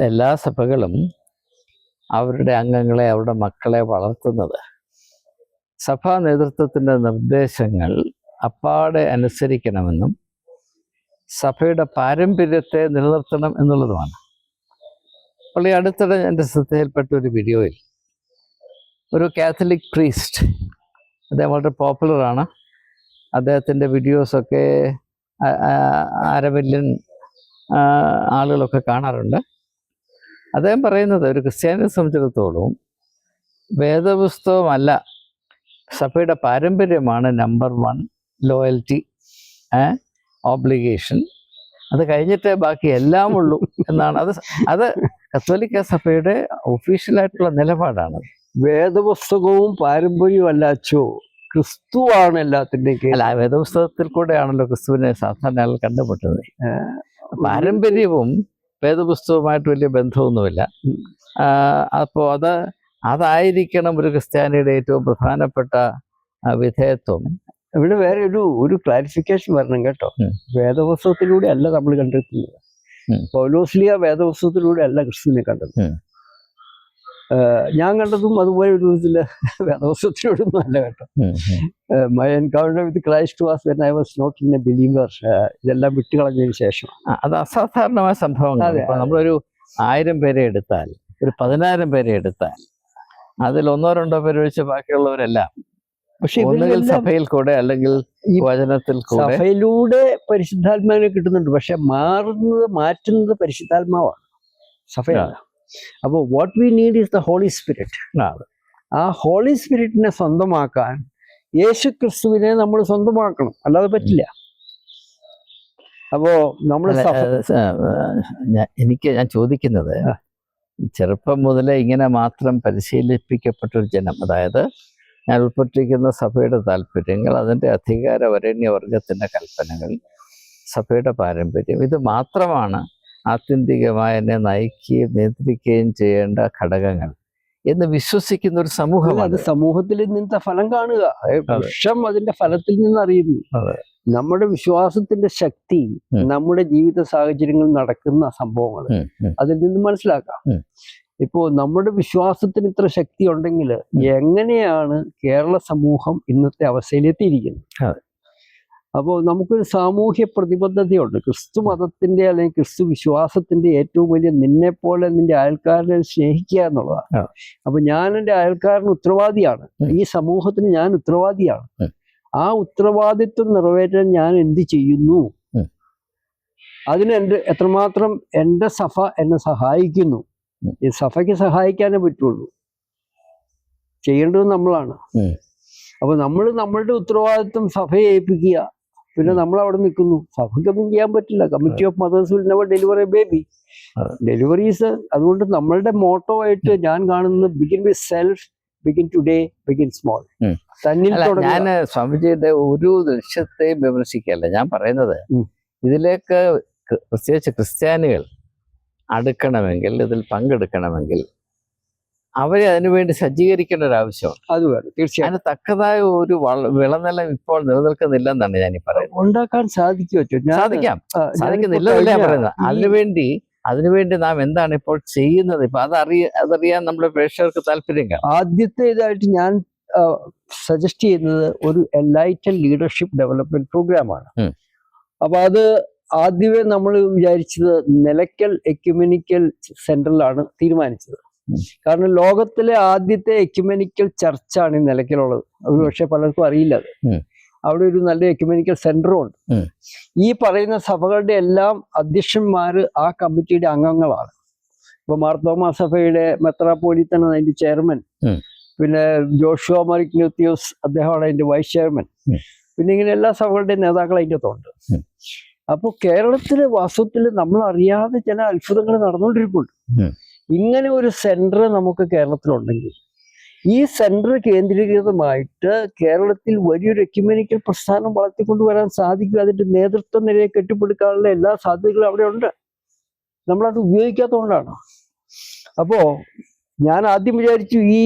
എല്ലാ സഭകളും അവരുടെ അംഗങ്ങളെ, അവരുടെ മക്കളെ വളർത്തുന്നത് സഭാ നേതൃത്വത്തിൻ്റെ നിർദ്ദേശങ്ങൾ അപ്പാടെ അനുസരിക്കണമെന്നും സഭയുടെ പാരമ്പര്യത്തെ നിലനിർത്തണം എന്നുള്ളതുമാണ്. അപ്പോൾ ഈ അടുത്തിടെ എൻ്റെ ശ്രദ്ധയിൽപ്പെട്ട ഒരു വീഡിയോയിൽ ഒരു കാത്തലിക് പ്രീസ്റ്റ്, അദ്ദേഹം വളരെ പോപ്പുലറാണ്, അദ്ദേഹത്തിൻ്റെ വീഡിയോസൊക്കെ 1/2 മില്യൺ ആളുകളൊക്കെ കാണാറുണ്ട്. അദ്ദേഹം പറയുന്നത് ഒരു ക്രിസ്ത്യാനിയെ സംബന്ധിച്ചിടത്തോളം വേദപുസ്തകമല്ല, സഭയുടെ പാരമ്പര്യമാണ് നമ്പർ 1 ലോയൽറ്റി, ഓബ്ലിഗേഷൻ. അത് കഴിഞ്ഞിട്ടേ ബാക്കി എല്ലാം ഉള്ളൂ എന്നാണ്. അത് കത്തോലിക്ക സഭയുടെ ഒഫീഷ്യലായിട്ടുള്ള നിലപാടാണ്. വേദപുസ്തകവും പാരമ്പര്യവും അല്ലാച്ചോ, ക്രിസ്തുവാണ് എല്ലാത്തിൻ്റെയും. അല്ല, വേദപുസ്തകത്തിൽ കൂടെയാണല്ലോ ക്രിസ്തുവിനെ സാധാരണ ആൾ കണ്ടുമുട്ടുന്നത്. പാരമ്പര്യവും വേദപുസ്തകവുമായിട്ട് വലിയ ബന്ധമൊന്നുമില്ല. അപ്പോൾ അതായിരിക്കണം ഒരു ക്രിസ്ത്യാനിയുടെ ഏറ്റവും പ്രധാനപ്പെട്ട വിധേയത്വം. ഇവിടെ വേറെ ഒരു ക്ലാരിഫിക്കേഷൻ വരണം കേട്ടോ. വേദപുസ്തകത്തിലൂടെ അല്ല നമ്മൾ കണ്ടെത്തുന്നത്. പൗലോസ്ലിയ വേദപുസ്തകത്തിലൂടെ അല്ല ക്രിസ്തുവിനെ കണ്ടത്. ഞാൻ കണ്ടതും അതുപോലെ ഒരു ഇതില് വേദപുസ്തകത്തിലൂടെയൊന്നും അല്ല കേട്ടോ. My encounter with Christ was when I was not in a believer. ഇതെല്ലാം വിട്ടുകളഞ്ഞതിന് ശേഷം. അത് അസാധാരണമായ സംഭവങ്ങൾ. നമ്മളൊരു 1000 പേരെ എടുത്താൽ, ഒരു 10,000 പേരെ എടുത്താൽ, അതിൽ 1-2 പേര് ഒഴിച്ച് ബാക്കിയുള്ളവരെല്ലാം പക്ഷെ സഭയിൽ കൂടെ അല്ലെങ്കിൽ ഈ വചനത്തിൽ കൂടെ സഭയിലൂടെ പരിശുദ്ധാത്മാവിനെ കിട്ടുന്നുണ്ട്. പക്ഷെ മാറ്റുന്നത് പരിശുദ്ധാത്മാവാണ്, സഭയാണ്. അപ്പോൾ what we need is the holy spirit. ആ ഹോളി സ്പിരിറ്റിനെ സ്വന്തമാക്കാൻ യേശു ക്രിസ്തുവിനെ നമ്മൾ സ്വന്തമാക്കണം, അല്ലാതെ പറ്റില്ല. അപ്പോ നമ്മൾ ഞാൻ ചോദിക്കുന്നത്, ചെറുപ്പം മുതലേ ഇങ്ങനെ മാത്രം പരിശീലിപ്പിക്കപ്പെട്ടൊരു ജനം, അതായത് ഞാൻ ഉൾപ്പെട്ടിരിക്കുന്ന സഭയുടെ താല്പര്യങ്ങൾ, അതിൻ്റെ അധികാരവരേണ്യവർഗത്തിൻ്റെ കൽപ്പനകൾ, സഭയുടെ പാരമ്പര്യം, ഇത് മാത്രമാണ് ആത്യന്തികമായി എന്നെ നയിക്കുകയും നിയന്ത്രിക്കുകയും ചെയ്യേണ്ട ഘടകങ്ങൾ എന്ന് വിശ്വസിക്കുന്ന ഒരു സമൂഹം. അത് സമൂഹത്തിൽ നിന്നത്തെ ഫലം കാണുക, വൃക്ഷം അതിന്റെ ഫലത്തിൽ നിന്ന് അറിയുന്നു. നമ്മുടെ വിശ്വാസത്തിന്റെ ശക്തി നമ്മുടെ ജീവിത സാഹചര്യങ്ങളിൽ നടക്കുന്ന സംഭവങ്ങൾ അതിൽ നിന്ന് മനസ്സിലാക്കാം. ഇപ്പോ നമ്മുടെ വിശ്വാസത്തിന് ഇത്ര ശക്തി ഉണ്ടെങ്കിൽ എങ്ങനെയാണ് കേരള സമൂഹം ഇന്നത്തെ അവസ്ഥയിലെത്തിയിരിക്കുന്നത്? അപ്പോൾ നമുക്കൊരു സാമൂഹ്യ പ്രതിബദ്ധതയുണ്ട്. ക്രിസ്തു മതത്തിന്റെ അല്ലെങ്കിൽ ക്രിസ്തു വിശ്വാസത്തിന്റെ ഏറ്റവും വലിയ നിന്നെപ്പോലെ നിന്റെ അയൽക്കാരനെ സ്നേഹിക്കുക എന്നുള്ളതാണ്. അപ്പൊ ഞാൻ എൻ്റെ അയൽക്കാരന് ഉത്തരവാദിയാണ്, ഈ സമൂഹത്തിന് ഞാൻ ഉത്തരവാദിയാണ്. ആ ഉത്തരവാദിത്വം നിറവേറ്റാൻ ഞാൻ എന്ത് ചെയ്യുന്നു, അതിന് എത്രമാത്രം എൻ്റെ സഭ എന്നെ സഹായിക്കുന്നു. ഈ സഭയ്ക്ക് സഹായിക്കാനേ പറ്റുള്ളൂ, ചെയ്യേണ്ടത് നമ്മളാണ്. അപ്പൊ നമ്മളുടെ ഉത്തരവാദിത്വം സഭയെ ഏൽപ്പിക്കുക, പിന്നെ നമ്മൾ അവിടെ നിൽക്കുന്നു. സഭയ്ക്കൊന്നും ചെയ്യാൻ പറ്റില്ല. Committee of mothers will never deliver a baby. Deliveries അതുകൊണ്ട് നമ്മളുടെ മോട്ടോ ആയിട്ട് ഞാൻ കാണുന്നത് begin with self, begin today, begin small. ഞാൻ സ്വാമിജിയുടെ ഒരു ലക്ഷ്യത്തെയും വിമർശിക്കല്ല ഞാൻ പറയുന്നത്. ഇതിലേക്ക് പ്രത്യേകിച്ച് ക്രിസ്ത്യാനികൾ അടുക്കണമെങ്കിൽ, ഇതിൽ പങ്കെടുക്കണമെങ്കിൽ അവരെ അതിനുവേണ്ടി സജ്ജീകരിക്കേണ്ട ഒരു ആവശ്യമാണ്. അത് വേണം, തീർച്ചയായും. അതിന് തക്കതായ ഒരു വിളനിലം ഇപ്പോൾ നിലനിൽക്കുന്നില്ലെന്നാണ് ഞാൻ ഈ പറയുന്നത്. ഉണ്ടാക്കാൻ സാധിക്കുന്നില്ലെന്നല്ല ഞാൻ പറയുന്നത്. അതിനുവേണ്ടി നാം എന്താണ് ഇപ്പോൾ ചെയ്യുന്നത്? ഇപ്പൊ അതറിയാൻ നമ്മുടെ പ്രേക്ഷകർക്ക് താല്പര്യം കാണും. ആദ്യത്തെ ഇതായിട്ട് ഞാൻ സജസ്റ്റ് ചെയ്യുന്നത് ഒരു എൻലൈറ്റഡ് ലീഡർഷിപ്പ് ഡെവലപ്മെന്റ് പ്രോഗ്രാമാണ്. അപ്പൊ അത് ആദ്യമേ നമ്മൾ വിചാരിച്ചത് നിലയ്ക്കൽ എക്യുമെനിക്കൽ സെന്ററിലാണ് തീരുമാനിച്ചത്. കാരണം ലോകത്തിലെ ആദ്യത്തെ എക്യുമെനിക്കൽ ചർച്ചാണ് ഈ നിലയ്ക്കലുള്ളത്. ഒരു പക്ഷെ പലർക്കും അറിയില്ല അത്. അവിടെ ഒരു നല്ല എക്യുമെനിക്കൽ സെന്ററും ഉണ്ട്. ഈ പറയുന്ന സഭകളുടെ എല്ലാം അധ്യക്ഷന്മാര് ആ കമ്മിറ്റിയുടെ അംഗങ്ങളാണ്. ഇപ്പൊ മാർത്തോമാ സഭയുടെ മെത്രാപ്പോലീത്തനാണ് അതിന്റെ ചെയർമാൻ. പിന്നെ ജോഷുവ മാർ ഇഗ്നാത്യോസ് അദ്ദേഹമാണ് അതിന്റെ വൈസ് ചെയർമാൻ. പിന്നെ ഇങ്ങനെ എല്ലാ സഭകളുടെയും നേതാക്കൾ അതിൻ്റെ അകത്തുണ്ട്. അപ്പോൾ കേരളത്തിലെ വാസ്തവത്തിൽ നമ്മൾ അറിയാതെ ചില അത്ഭുതങ്ങൾ നടന്നുകൊണ്ടിരിക്കുന്നുണ്ട്. ഇങ്ങനെ ഒരു സെന്റർ നമുക്ക് കേരളത്തിലുണ്ടെങ്കിൽ ഈ സെന്റർ കേന്ദ്രീകൃതമായിട്ട് കേരളത്തിൽ വലിയൊരു എക്യുമെനിക്കൽ പ്രസ്ഥാനം വളർത്തിക്കൊണ്ടുവരാൻ സാധിക്കും. അതിന്റെ നേതൃത്വ നിലയെ കെട്ടിപ്പടുക്കാനുള്ള എല്ലാ സാധ്യതകളും അവിടെ ഉണ്ട്. നമ്മളത് ഉപയോഗിക്കാത്തതുകൊണ്ടാണ്. അപ്പോ ഞാൻ ആദ്യം വിചാരിച്ചു ഈ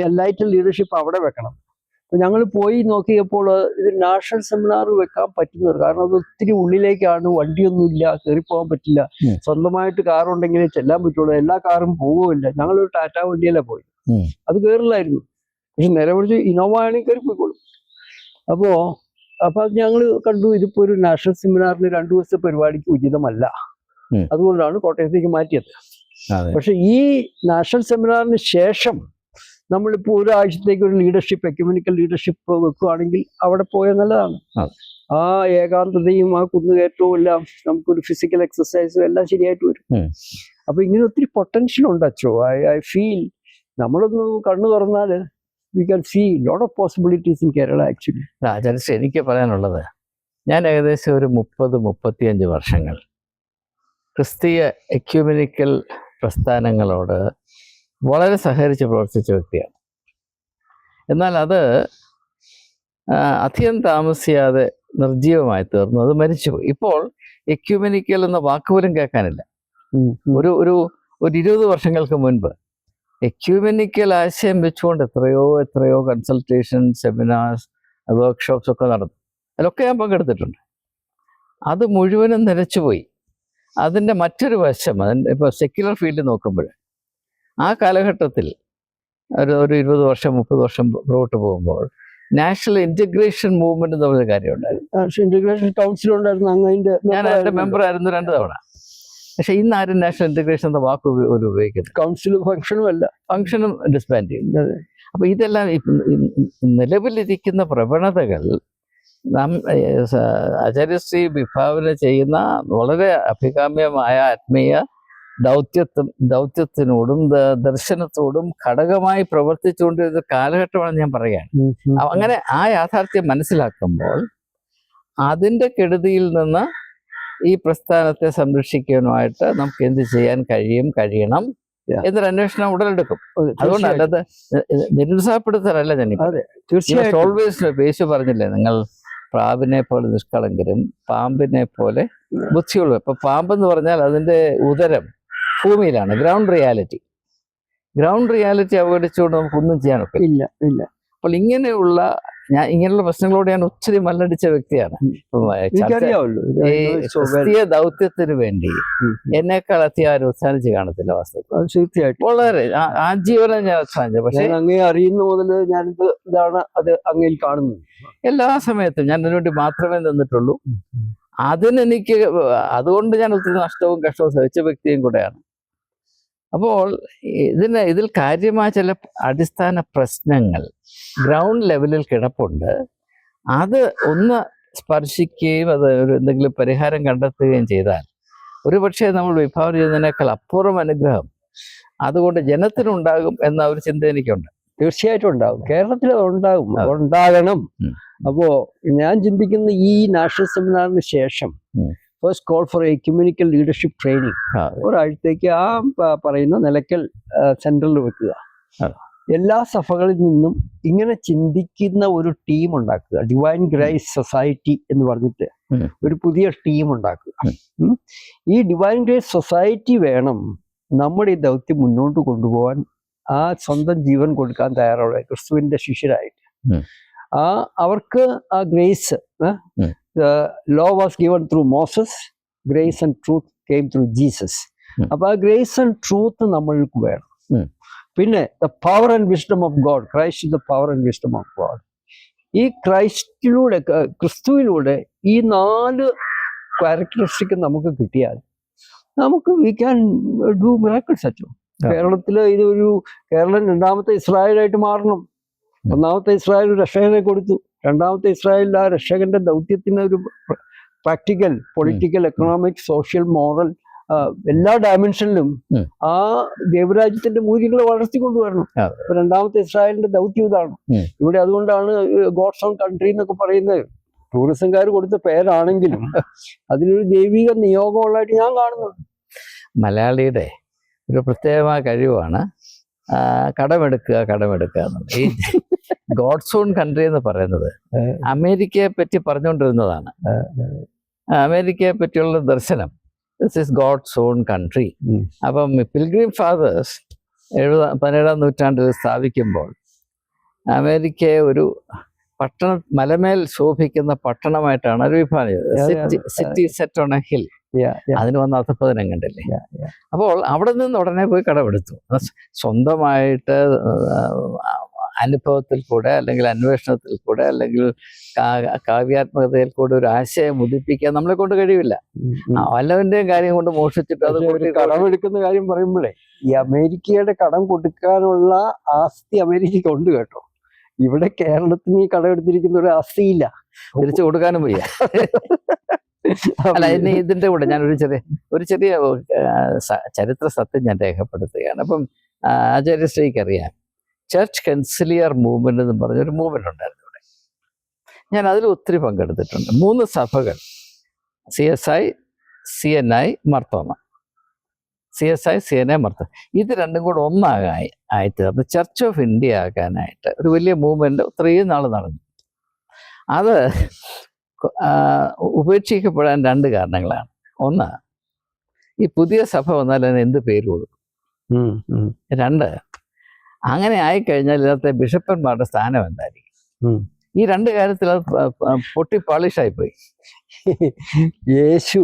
എൻലൈറ്റഡ് ലീഡർഷിപ്പ് അവിടെ വെക്കണം. ഞങ്ങൾ പോയി നോക്കിയപ്പോൾ ഇത് നാഷണൽ സെമിനാർ വെക്കാൻ പറ്റുന്നത്. കാരണം അത് ഒത്തിരി ഉള്ളിലേക്കാണ്, വണ്ടിയൊന്നുമില്ല, കയറിപ്പോകാൻ പറ്റില്ല. സ്വന്തമായിട്ട് കാറുണ്ടെങ്കിലേ ചെല്ലാൻ പറ്റുള്ളൂ. എല്ലാ കാറും പോവുമില്ല. ഞങ്ങളൊരു ടാറ്റ വണ്ടിയല്ലേ പോയി, അത് കയറില്ലായിരുന്നു. പക്ഷെ നേരെ പിടിച്ച് ഇന്നോവ ആണെങ്കിൽ കയറി പോയിക്കോളും. അപ്പൊ അത് ഞങ്ങൾ കണ്ടു, ഇതിപ്പോ ഒരു നാഷണൽ സെമിനാറിന് 2 ദിവസത്തെ പരിപാടിക്ക് ഉചിതമല്ല. അതുകൊണ്ടാണ് കോട്ടയത്തേക്ക് മാറ്റിയത്. പക്ഷെ ഈ നാഷണൽ സെമിനാറിന് ശേഷം നമ്മളിപ്പോൾ ഒരാഴ്ചത്തേക്ക് ഒരു ലീഡർഷിപ്പ്, എക്യുമെനിക്കൽ ലീഡർഷിപ്പ് വെക്കുകയാണെങ്കിൽ അവിടെ പോയാൽ നല്ലതാണ്. ആ ഏകാന്തതയും ആ കുന്നുകയറ്റവും എല്ലാം നമുക്കൊരു ഫിസിക്കൽ എക്സസൈസും എല്ലാം ശരിയായിട്ട് വരും. അപ്പൊ ഇങ്ങനെ ഒത്തിരി പൊട്ടൻഷ്യൽ ഉണ്ട് അച്ചോ. ഐ ഫീൽ നമ്മളൊന്ന് കണ്ണു തുറന്നാൽ we can see lot of possibilities in Kerala actually. Acharya, എനിക്ക് പറയാനുള്ളത്, ഞാൻ ഏകദേശം ഒരു 30-35 വർഷങ്ങൾ ക്രിസ്തീയ എക്യുമെനിക്കൽ പ്രസ്ഥാനങ്ങളോട് വളരെ സഹകരിച്ച് പ്രവർത്തിച്ച വ്യക്തിയാണ്. എന്നാൽ അത് അധികം താമസിയാതെ നിർജീവമായി തീർന്നു, അത് മരിച്ചുപോയി. ഇപ്പോൾ എക്യുമെനിക്കൽ എന്ന വാക്കുപോലും കേൾക്കാനില്ല. ഒരു 20 വർഷങ്ങൾക്ക് മുൻപ് എക്യുമെനിക്കൽ ആശയം വെച്ചുകൊണ്ട് എത്രയോ കൺസൾട്ടേഷൻ, സെമിനാർസ്, വർക്ക്ഷോപ്സ് ഒക്കെ നടന്നു. അതിലൊക്കെ ഞാൻ പങ്കെടുത്തിട്ടുണ്ട്. അത് മുഴുവനും നിലച്ചുപോയി. അതിൻ്റെ മറ്റൊരു വശം, ഇപ്പോൾ സെക്യുലർ ഫീൽഡ് നോക്കുമ്പോൾ ആ കാലഘട്ടത്തിൽ ഒരു 20 വർഷം 30 വർഷം പുറകോട്ട് പോകുമ്പോൾ നാഷണൽ ഇന്റഗ്രേഷൻ മൂവ്മെന്റ് എന്ന് പറഞ്ഞ കാര്യം ഉണ്ടായിരുന്നു. നാഷണൽ ഇന്റഗ്രേഷൻ കൗൺസിൽ ഉണ്ടായിരുന്നു. ഞാൻ അതിന്റെ മെമ്പർ ആയിരുന്നു 2 തവണ. പക്ഷെ ഇന്ന് ആരും നാഷണൽ ഇന്റഗ്രേഷൻ എന്ന വാക്ക് ഒരു ഉപയോഗിക്കുന്നത്. കൗൺസിലും ഫംഗ്ഷനും അല്ല, ഫംഗ്ഷനും ഡിസ്ബാൻഡ് ചെയ്യും. അപ്പൊ ഇതെല്ലാം നിലവിലിരിക്കുന്ന പ്രവണതകൾ ആചാര്യശ്രീ വിഭാവന ചെയ്യുന്ന വളരെ അഭികാമ്യമായ ആത്മീയ ദൗത്യത്തിനോടും ദർശനത്തോടും ഘടകമായി പ്രവർത്തിച്ചുകൊണ്ടിരുന്ന കാലഘട്ടമാണെന്ന് ഞാൻ പറയുകയാണ്. അങ്ങനെ ആ യാഥാർത്ഥ്യം മനസ്സിലാക്കുമ്പോൾ അതിൻ്റെ കെടുതിയിൽ നിന്ന് ഈ പ്രസ്ഥാനത്തെ സംരക്ഷിക്കാനുമായിട്ട് നമുക്ക് എന്ത് ചെയ്യാൻ കഴിയണം എന്നൊരു അന്വേഷണം ഉടലെടുക്കും. അതുകൊണ്ടല്ലത് നിരുത്സാഹപ്പെടുത്താനല്ല ഞാൻ തീർച്ചയായിട്ടും. ഓൾവേസ് യേശു പറഞ്ഞില്ലേ, നിങ്ങൾ പ്രാവിനെ പോലെ നിഷ്കളങ്കരും പാമ്പിനെ പോലെ ബുദ്ധിയുള്ളൂ. ഇപ്പൊ പാമ്പെന്ന് പറഞ്ഞാൽ അതിൻ്റെ ഉദരം ഭൂമിയിലാണ്, ഗ്രൗണ്ട് റിയാലിറ്റി അവഗണിച്ചുകൊണ്ട് നമുക്കൊന്നും ചെയ്യാനൊക്കെ ഇല്ല. അപ്പോൾ ഇങ്ങനെയുള്ള ഞാൻ ഇങ്ങനെയുള്ള പ്രശ്നങ്ങളോട് ഞാൻ ഒത്തിരി മല്ലടിച്ച വ്യക്തിയാണ്. ഇപ്പം എനിക്കറിയാമല്ലോ. ഈ ക്രിസ്തീയ ദൗത്യത്തിന് വേണ്ടി എന്നേക്കാൾ അത്യാരും ഉത്സാഹിച്ച് കാണത്തില്ല വാസ്തവത്തിൽ. അത് തീർച്ചയായിട്ടും വളരെ ആജീവനം ഞാൻ ഉത്സാഹിച്ചു. പക്ഷെ ഞാൻ അങ്ങേ അറിയുന്ന മുതൽ ഞാനിത് ഇതാണ് അത് അങ്ങയിൽ കാണുന്നത്. എല്ലാ സമയത്തും ഞാൻ അതിനുവേണ്ടി മാത്രമേ നിന്നിട്ടുള്ളൂ. അതിനെനിക്ക് അതുകൊണ്ട് ഞാൻ ഒത്തിരി നഷ്ടവും കഷ്ടവും സഹിച്ച വ്യക്തിയും കൂടെയാണ്. അപ്പോൾ ഇതിൽ കാര്യമായ ചില അടിസ്ഥാന പ്രശ്നങ്ങൾ ഗ്രൗണ്ട് ലെവലിൽ കിടപ്പുണ്ട്. അത് ഒന്ന് സ്പർശിക്കുകയും അത് ഒരു എന്തെങ്കിലും പരിഹാരം കണ്ടെത്തുകയും ചെയ്താൽ ഒരുപക്ഷെ നമ്മൾ വിഭാവനം ചെയ്യുന്നതിനേക്കാൾ അപ്പുറം അനുഗ്രഹം അതുകൊണ്ട് ജനത്തിനുണ്ടാകും എന്ന ഒരു ചിന്ത എനിക്കുണ്ട്. തീർച്ചയായിട്ടും ഉണ്ടാകും. കേരളത്തിൽ ഉണ്ടാകും, ഉണ്ടാകണം. അപ്പോ ഞാൻ ചിന്തിക്കുന്ന ഈ നാഷണൽ സെമിനാറിന് ശേഷം first call for ecumenical leadership training ഒരാഴ്ചത്തേക്ക് പറയുന്ന നിലയ്ക്കൽ സെന്ററിൽ വെക്കുക. എല്ലാ സഭകളിൽ നിന്നും ഇങ്ങനെ ചിന്തിക്കുന്ന ഒരു ടീം ഉണ്ടാക്കുക. ഡിവൈൻ ഗ്രേസ് സൊസൈറ്റി എന്ന് പറഞ്ഞിട്ട് ഒരു പുതിയ ടീം ഉണ്ടാക്കുക. ഈ ഡിവൈൻ ഗ്രേസ് സൊസൈറ്റി വേണം നമ്മുടെ ഈ ദൗത്യം മുന്നോട്ട് കൊണ്ടുപോകാൻ. ആ സ്വന്തം ജീവൻ കൊടുക്കാൻ തയ്യാറുള്ള ക്രിസ്തുവിന്റെ ശിഷ്യരായിട്ട് അവർക്ക് ആ grace, law was given through Moses, grace and truth came through Jesus. അപ്പൊ ആ ഗ്രേസ് ആൻഡ് ട്രൂത്ത് നമ്മൾക്ക് വേണം. പിന്നെ the power and wisdom of God, Christ is the power and wisdom of God. ഈ ക്രൈസ്റ്റിലൂടെ, ക്രിസ്തുവിലൂടെ ഈ 4 ക്യാരക്ടറിസ്റ്റിക് നമുക്ക് കിട്ടിയാൽ നമുക്ക് വി ക്യാൻ ഡു മിറാക്കിൾസ്. അച്ചോ, കേരളത്തില് ഇതൊരു കേരളം 2ാമത്തെ ഇസ്രായേലായിട്ട് മാറണം. 1ാമത്തെ ഇസ്രായേൽ ഒരു രക്ഷകനെ കൊടുത്തു. 2ാമത്തെ ഇസ്രായേലിൽ ആ രക്ഷകന്റെ ദൗത്യത്തിന് ഒരു practical, political, economic, social, moral എല്ലാ ഡയമെൻഷനിലും ആ ദൈവരാജ്യത്തിന്റെ മൂല്യങ്ങളെ വളർത്തിക്കൊണ്ടുവരണം. 2ാമത്തെ ഇസ്രായേലിന്റെ ദൗത്യം ഇതാണ്. ഇവിടെ അതുകൊണ്ടാണ് ഗോഡ്സ് ഓൺ കൺട്രി എന്നൊക്കെ പറയുന്നത്. ടൂറിസംകാർ കൊടുത്ത പേരാണെങ്കിലും അതിലൊരു ദൈവിക നിയോഗമുള്ളതായിട്ട് ഞാൻ കാണുന്നുണ്ട്. മലയാളിയുടെ ഒരു പ്രത്യേകമായ കഴിവാണ് കടമെടുക്കുക എന്നുള്ളത്. ഈ ഗോഡ്സ് ഓൺ കൺട്രി എന്ന് പറയുന്നത് അമേരിക്കയെ പറ്റി പറഞ്ഞുകൊണ്ടിരുന്നതാണ്. അമേരിക്കയെ പറ്റിയുള്ള ദർശനം, this is God's own country. അപ്പം പിൽഗ്രിം ഫാദേഴ്സ് 17ാം നൂറ്റാണ്ടിൽ സ്ഥാപിക്കുമ്പോൾ അമേരിക്കയെ ഒരു മലമേൽ ശോഭിക്കുന്ന പട്ടണമായിട്ടാണ് ഒരു വിഭാവനം ചെയ്തത്. City set on A hill. അതിന് വന്ന അധപ്പതനം കണ്ടില്ലേ. അപ്പോൾ അവിടെ നിന്ന് ഉടനെ പോയി കടമെടുത്തു. സ്വന്തമായിട്ട് അനുഭവത്തിൽ കൂടെ അല്ലെങ്കിൽ അന്വേഷണത്തിൽ കൂടെ അല്ലെങ്കിൽ കാവ്യാത്മകതയിൽ കൂടെ ഒരു ആശയം ഉദിപ്പിക്കാൻ നമ്മളെ കൊണ്ട് കഴിയില്ല. വല്ലവന്റെയും കാര്യം കൊണ്ട് മോഷിച്ചിട്ട് അത് കടമെടുക്കുന്ന കാര്യം പറയുമ്പോഴേ ഈ അമേരിക്കയുടെ കടം കൊടുക്കാനുള്ള ആസ്തി അമേരിക്കയ്ക്ക് ഉണ്ട് കേട്ടോ. ഇവിടെ കേരളത്തിന് ഈ കടമെടുത്തിരിക്കുന്ന ഒരു ആസ്തിയില്ല, തിരിച്ചു കൊടുക്കാനും വയ്യ. അല്ല, ഇതിന്റെ കൂടെ ഞാൻ ഒരു ചെറിയ ചരിത്ര സത്യം ഞാൻ രേഖപ്പെടുത്തുകയാണ്. അപ്പം ആചാര്യശ്രീക്ക് അറിയാം, ചർച്ച് കൺസിലിയർ മൂവ്മെന്റ് എന്ന് പറഞ്ഞൊരു മൂവ്മെന്റ് ഉണ്ടായിരുന്നു ഇവിടെ. ഞാൻ അതിൽ ഒത്തിരി പങ്കെടുത്തിട്ടുണ്ട്. 3 സഭകൾ, CSI, CNI, Mar Thoma. CSI, CNI, Mar Thoma, ഇത് രണ്ടും കൂടെ ഒന്നായിട്ട് അത് ചർച്ച് ഓഫ് ഇന്ത്യ ആക്കാനായിട്ട് ഒരു വലിയ മൂവ്മെന്റ് ഇത്രയും നാൾ നടന്നു. അത് ഉപേക്ഷിക്കപ്പെടാൻ 2 കാരണങ്ങളാണ്. ഒന്ന്, ഈ പുതിയ സഭ വന്നാൽ അതിന് എന്ത് പേര് കൊടുക്കും. 2, അങ്ങനെ ആയിക്കഴിഞ്ഞാൽ ഇതിനകത്തെ ബിഷപ്പന്മാരുടെ സ്ഥാനം എന്തായിരിക്കും. ഈ 2 കാര്യത്തിൽ അത് പൊട്ടി പാളിഷായിപ്പോയി. യേശു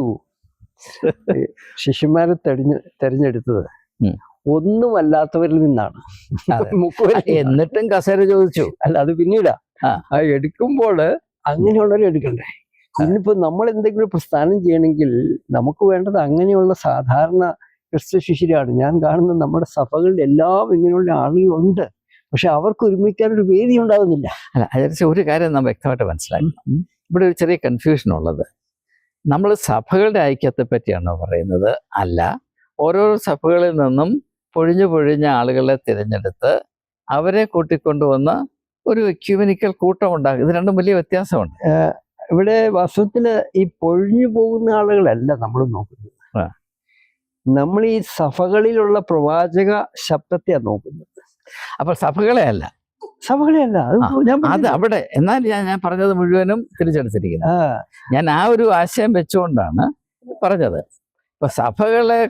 ശിഷ്യന്മാരെ തെരഞ്ഞെടുത്തത് ഒന്നുമല്ലാത്തവരിൽ നിന്നാണ്. എന്നിട്ടും കസേര ചോദിച്ചു. അല്ല, അത് പിന്നീടാ. എടുക്കുമ്പോൾ അങ്ങനെയുള്ളവരെ എടുക്കണ്ടേ. ഇന്നിപ്പോ നമ്മൾ എന്തെങ്കിലും പ്രസ്ഥാനം ചെയ്യണമെങ്കിൽ നമുക്ക് വേണ്ടത് അങ്ങനെയുള്ള സാധാരണ ക്രിസ്തു ശിഷ്യരാണ്. ഞാൻ കാണുന്ന നമ്മുടെ സഭകളിൽ എല്ലാം ഇങ്ങനെയുള്ള ആളുകളുണ്ട്. പക്ഷെ അവർക്ക് ഒരുമിക്കാൻ ഒരു വേദി ഉണ്ടാകുന്നില്ല. അല്ല, അതിന് ഒരു കാര്യം നാം വ്യക്തമായിട്ട് മനസ്സിലാക്കണം. ഇവിടെ ഒരു ചെറിയ കൺഫ്യൂഷൻ ഉള്ളത്, നമ്മൾ സഭകളുടെ ഐക്യത്തെ പറ്റിയാണോ പറയുന്നത്? അല്ല, ഓരോരോ സഭകളിൽ നിന്നും പൊഴിഞ്ഞ ആളുകളെ തിരഞ്ഞെടുത്ത് അവരെ കൂട്ടിക്കൊണ്ടുവന്ന് ഒരു എക്യുമെനിക്കൽ കൂട്ടം ഉണ്ടാകും. ഇത് രണ്ടും വലിയ വ്യത്യാസമുണ്ട്. ഇവിടെ വാസ്തവത്തില് ഈ പൊഴിഞ്ഞു പോകുന്ന ആളുകളല്ല നമ്മൾ നോക്കുന്നത്. നമ്മൾ ഈ സഭകളിലുള്ള പ്രവാചക ശബ്ദത്തെയാണ് നോക്കുന്നത്. അപ്പൊ സഭകളെ അല്ല അത് അവിടെ. എന്നാൽ ഞാൻ പറഞ്ഞത് മുഴുവനും തിരിച്ചെടുത്തിരിക്കുന്നത്. ഞാൻ ആ ഒരു ആശയം വെച്ചുകൊണ്ടാണ് പറഞ്ഞത്. ഇപ്പൊ സഭകളെ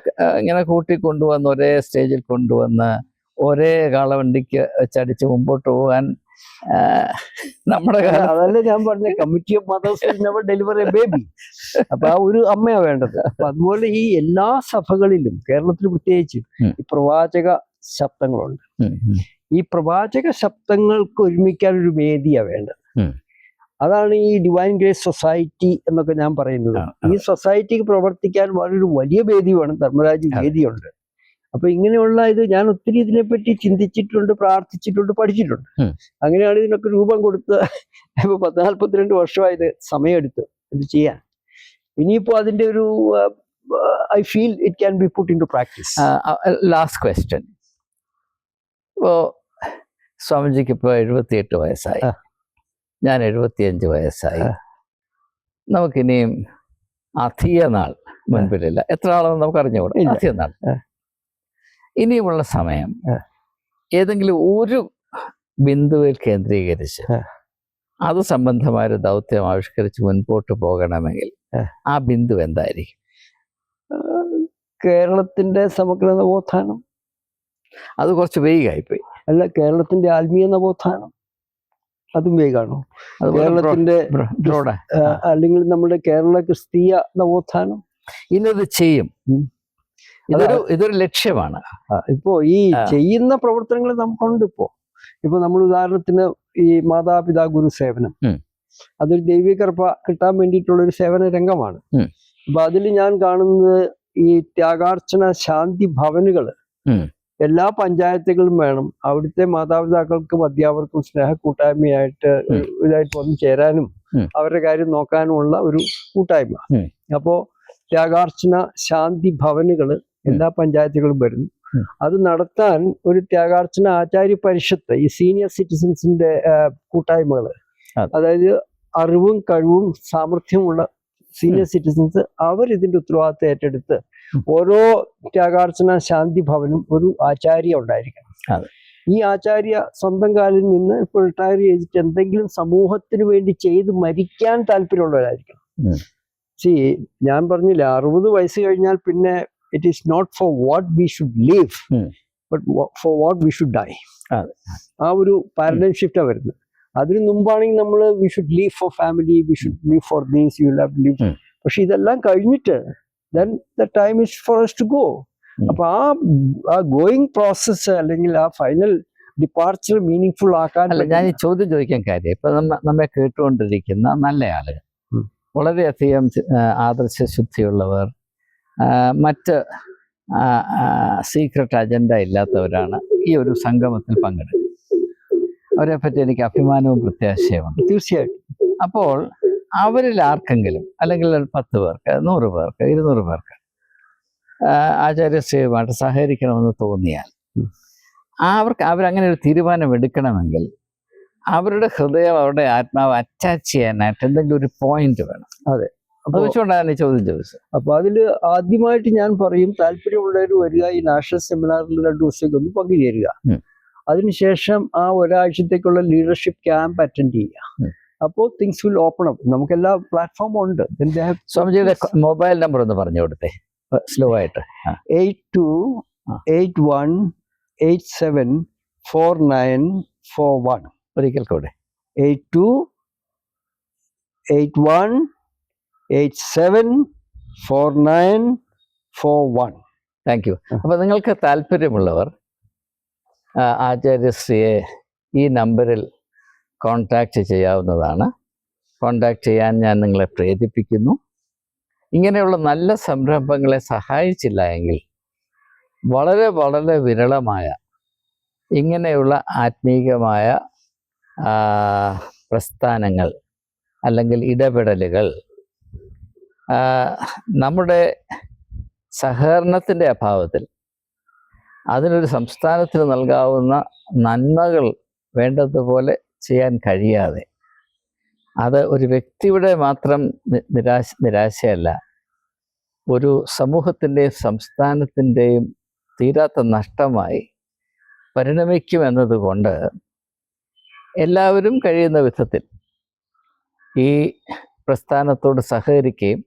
ഇങ്ങനെ കൂട്ടിക്കൊണ്ടുവന്ന് ഒരേ സ്റ്റേജിൽ കൊണ്ടുവന്ന് ഒരേ കാളവണ്ടിക്ക് ചടിച്ച് മുമ്പോട്ട് പോകാൻ നമ്മുടെ കാലം അതല്ലേ ഞാൻ പറഞ്ഞ committee of mothers never deliver a baby. അപ്പൊ ആ ഒരു അമ്മയാ വേണ്ടത്. അപ്പൊ അതുപോലെ ഈ എല്ലാ സഭകളിലും കേരളത്തിൽ പ്രത്യേകിച്ച് ഈ പ്രവാചക ശബ്ദങ്ങളുണ്ട്. ഈ പ്രവാചക ശബ്ദങ്ങൾക്ക് ഒരുമിക്കാൻ ഒരു വേദിയാ വേണ്ടത്. അതാണ് ഈ ഡിവൈൻ ഗ്രേസ് സൊസൈറ്റി എന്നൊക്കെ ഞാൻ പറയുന്നത്. ഈ സൊസൈറ്റിക്ക് പ്രവർത്തിക്കാൻ വളരെ വലിയ വേദി വേണം. ധർമ്മരാജ് വേദിയുണ്ട്. അപ്പൊ ഇങ്ങനെയുള്ള ഇത് ഞാൻ ഒത്തിരി ഇതിനെപ്പറ്റി ചിന്തിച്ചിട്ടുണ്ട്, പ്രാർത്ഥിച്ചിട്ടുണ്ട്, പഠിച്ചിട്ടുണ്ട്. അങ്ങനെയാണ് ഇതിനൊക്കെ രൂപം കൊടുത്ത് ഇപ്പൊ 42 വർഷമായത് സമയമെടുത്ത് ഇത് ചെയ്യാൻ. ഇനിയിപ്പോ അതിന്റെ ഒരു I feel it can be put into practice. Last question. ഇപ്പോ സ്വാമിജിക്ക് ഇപ്പോൾ 78 വയസ്സായി, ഞാൻ 75 വയസ്സായി. നമുക്കിനിയും അധിക നാൾ മുൻപിലില്ല. എത്ര നാളെന്ന് നമുക്ക് അറിഞ്ഞുകൂടാ. അധിക നാൾ ഇനിയുമുള്ള സമയം ഏതെങ്കിലും ഒരു ബിന്ദുവിൽ കേന്ദ്രീകരിച്ച് അത് സംബന്ധമായ ഒരു ദൗത്യം ആവിഷ്കരിച്ച് മുൻപോട്ട് പോകണമെങ്കിൽ ആ ബിന്ദു എന്തായിരിക്കും? കേരളത്തിന്റെ സമഗ്ര നവോത്ഥാനം. അത് കുറച്ച് വേഗമായിപ്പോയി. അല്ല, കേരളത്തിന്റെ ആത്മീയ നവോത്ഥാനം അതും വേഗമാണോ? കേരളത്തിന്റെ അല്ലെങ്കിൽ നമ്മുടെ കേരള ക്രിസ്തീയ നവോത്ഥാനം ഇന്നത് ചെയ്യും. ഇതൊരു ലക്ഷ്യമാണ്. ഇപ്പോ ഈ ചെയ്യുന്ന പ്രവർത്തനങ്ങൾ നമുക്കുണ്ട്. ഇപ്പൊ നമ്മൾ ഉദാഹരണത്തിന് ഈ മാതാപിതാ ഗുരു സേവനം, അതൊരു ദൈവിക കൃപ കിട്ടാൻ വേണ്ടിയിട്ടുള്ള ഒരു സേവന രംഗമാണ്. അപ്പൊ അതിൽ ഞാൻ കാണുന്നത് ഈ ത്യാഗാർച്ചന ശാന്തി ഭവനുകള് എല്ലാ പഞ്ചായത്തുകളും വേണം. അവിടുത്തെ മാതാപിതാക്കൾക്കും അധ്യാപകർക്കും സ്നേഹ കൂട്ടായ്മയായിട്ട് ഇതായിട്ട് വന്നു ചേരാനും അവരുടെ കാര്യം നോക്കാനുമുള്ള ഒരു കൂട്ടായ്മ. അപ്പോ ത്യാഗാർച്ചന ശാന്തി ഭവനുകള് എല്ലാ പഞ്ചായത്തുകളും വരുന്നു. അത് നടത്താൻ ഒരു ത്യാഗാർച്ചന ആചാര്യ പരിഷത്ത്, ഈ സീനിയർ സിറ്റിസൺസിന്റെ കൂട്ടായ്മകള്, അതായത് അറിവും കഴിവും സാമർഥ്യമുള്ള സീനിയർ സിറ്റിസൺസ്, അവർ ഇതിന്റെ ഉത്തരവാദിത്തം ഏറ്റെടുത്ത് ഓരോ ത്യാഗാർച്ചന ശാന്തി ഭവനും ഒരു ആചാര്യ ഉണ്ടായിരിക്കണം. ഈ ആചാര്യ സ്വന്തം കാലിൽ നിന്ന് ഇപ്പോൾ റിട്ടയർ ചെയ്തിട്ട് എന്തെങ്കിലും സമൂഹത്തിന് വേണ്ടി ചെയ്ത് മരിക്കാൻ താല്പര്യമുള്ളവരായിരിക്കണം. ഞാൻ പറഞ്ഞില്ല, 60 വയസ്സ് കഴിഞ്ഞാൽ പിന്നെ it is not for what we should live but for what we should die. ആ ഒരു പാരഡൈം ഷിഫ്റ്റാ വരുന്നത്. അതിന് മുമ്പാണെങ്കിൽ നമ്മൾ we should live for family, we should live for these, you have to live. പക്ഷെ ഇതെല്ലാം കഴിഞ്ഞിട്ട് then the time is for us to go. അപ്പൊ ആ ഗോയിങ് പ്രോസസ് അല്ലെങ്കിൽ ആ ഫൈനൽ ഡിപ്പാർച്ചർ മീനിങ് ആക്കാൻ ഞാൻ ഈ ചോദ്യം ചോദിക്കാൻ കാര്യം, ഇപ്പൊ നമ്മെ കേട്ടുകൊണ്ടിരിക്കുന്ന നല്ല ആളുകൾ, വളരെയധികം ആദർശശുദ്ധിയുള്ളവർ, മറ്റ് സീക്രട്ട് അജണ്ട ഇല്ലാത്തവരാണ് ഈ ഒരു സംഗമത്തിൽ പങ്കെടുക്കുന്നത്. അവരെ പറ്റി എനിക്ക് അഭിമാനവും പ്രത്യാശയുമുണ്ട്. തീർച്ചയായിട്ടും. അപ്പോൾ അവരിൽ ആർക്കെങ്കിലും, അല്ലെങ്കിൽ 10 പേർക്ക്, 100 പേർക്ക്, 200 പേർക്ക് ആചാര്യശ്രീയുമായിട്ട് സഹകരിക്കണമെന്ന് തോന്നിയാൽ അവരങ്ങനെ ഒരു തീരുമാനം എടുക്കണമെങ്കിൽ അവരുടെ ഹൃദയം, അവരുടെ ആത്മാവ് അറ്റാച്ച് ചെയ്യാനായിട്ട് എന്തെങ്കിലും ഒരു പോയിന്റ് വേണം. അതെ, അത് വെച്ചുകൊണ്ടാണ് ഈ ചോദ്യം ചോദിച്ചത്. അപ്പൊ അതില് ആദ്യമായിട്ട് ഞാൻ പറയും, താല്പര്യമുള്ളവർ വരിക, ഈ നാഷണൽ സെമിനാറിൽ 2 ദിവസത്തേക്ക് ഒന്ന് പങ്കുചേരുക. അതിനുശേഷം ആ ഒരാഴ്ചത്തേക്കുള്ള ലീഡർഷിപ്പ് ക്യാമ്പ് അറ്റൻഡ് ചെയ്യുക. അപ്പോൾ തിങ്സ് വിൽ ഓപ്പൺ അപ്പ്. നമുക്കെല്ലാ പ്ലാറ്റ്ഫോമും ഉണ്ട്. സ്വാമിജിയുടെ മൊബൈൽ നമ്പർ ഒന്ന് പറഞ്ഞു കൊടുത്തേ, സ്ലോ ആയിട്ട്. 8281874941. ഒരിക്കൽ കൂടെ 8281874941. Thank you. അപ്പൊ നിങ്ങൾക്ക് താല്പര്യമുള്ളവർ ആചാര്യശ്രീയെ ഈ നമ്പറിൽ കോൺടാക്റ്റ് ചെയ്യാവുന്നതാണ്. കോൺടാക്റ്റ് ചെയ്യാൻ ഞാൻ നിങ്ങളെ പ്രേരിപ്പിക്കുന്നു. ഇങ്ങനെയുള്ള നല്ല സംരംഭങ്ങളെ സഹായിച്ചില്ല എങ്കിൽ വളരെ വളരെ വിരളമായ ഇങ്ങനെയുള്ള ആത്മീകമായ പ്രസ്ഥാനങ്ങൾ അല്ലെങ്കിൽ ഇടപെടലുകൾ നമ്മുടെ സഹകരണത്തിൻ്റെ അഭാവത്തിൽ അതിനൊരു സംസ്ഥാനത്തിന് നൽകാവുന്ന നന്മകൾ വേണ്ടതുപോലെ ചെയ്യാൻ കഴിയാതെ, അത് ഒരു വ്യക്തിയുടെ മാത്രം നിരാശയല്ല, ഒരു സമൂഹത്തിൻ്റെയും സംസ്ഥാനത്തിൻ്റെയും തീരാത്ത നഷ്ടമായി പരിണമിക്കുമെന്നതുകൊണ്ട് എല്ലാവരും കഴിയുന്ന വിധത്തിൽ ഈ പ്രസ്ഥാനത്തോട് സഹകരിക്കുകയും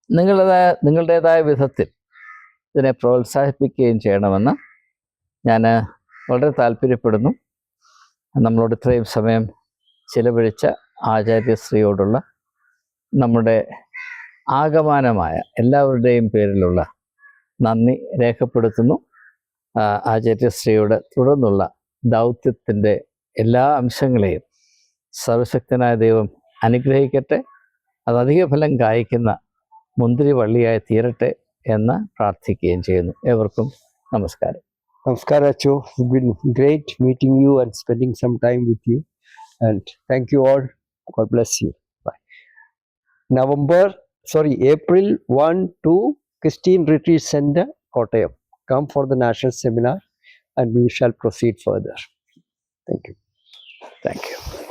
നിങ്ങളുടേതായ വിധത്തിൽ ഇതിനെ പ്രോത്സാഹിപ്പിക്കുകയും ചെയ്യണമെന്ന് ഞാൻ വളരെ താല്പര്യപ്പെടുന്നു. നമ്മളോട് ഇത്രയും സമയം ചിലവഴിച്ച ആചാര്യശ്രീയോടുള്ള നമ്മുടെ ആകമാനമായ എല്ലാവരുടെയും പേരിലുള്ള നന്ദി രേഖപ്പെടുത്തുന്നു. ആചാര്യശ്രീയുടെ തുടർന്നുള്ള ദൗത്യത്തിൻ്റെ എല്ലാ അംശങ്ങളെയും സർവശക്തനായ ദൈവം അനുഗ്രഹിക്കട്ടെ. അത് അധിക ഫലം കായ്ക്കുന്ന മുന്തിരി വള്ളിയായി തീരട്ടെ എന്ന് പ്രാർത്ഥിക്കുകയും ചെയ്യുന്നു. ഏവർക്കും നമസ്കാരം. Namaskar, Acho. It's been great meeting you and spending some time with you. And thank you all. God bless you. Bye. April 1 to Christine Retreat Center, Kottayam. Come for the national seminar and we shall proceed further. Thank you. Thank you.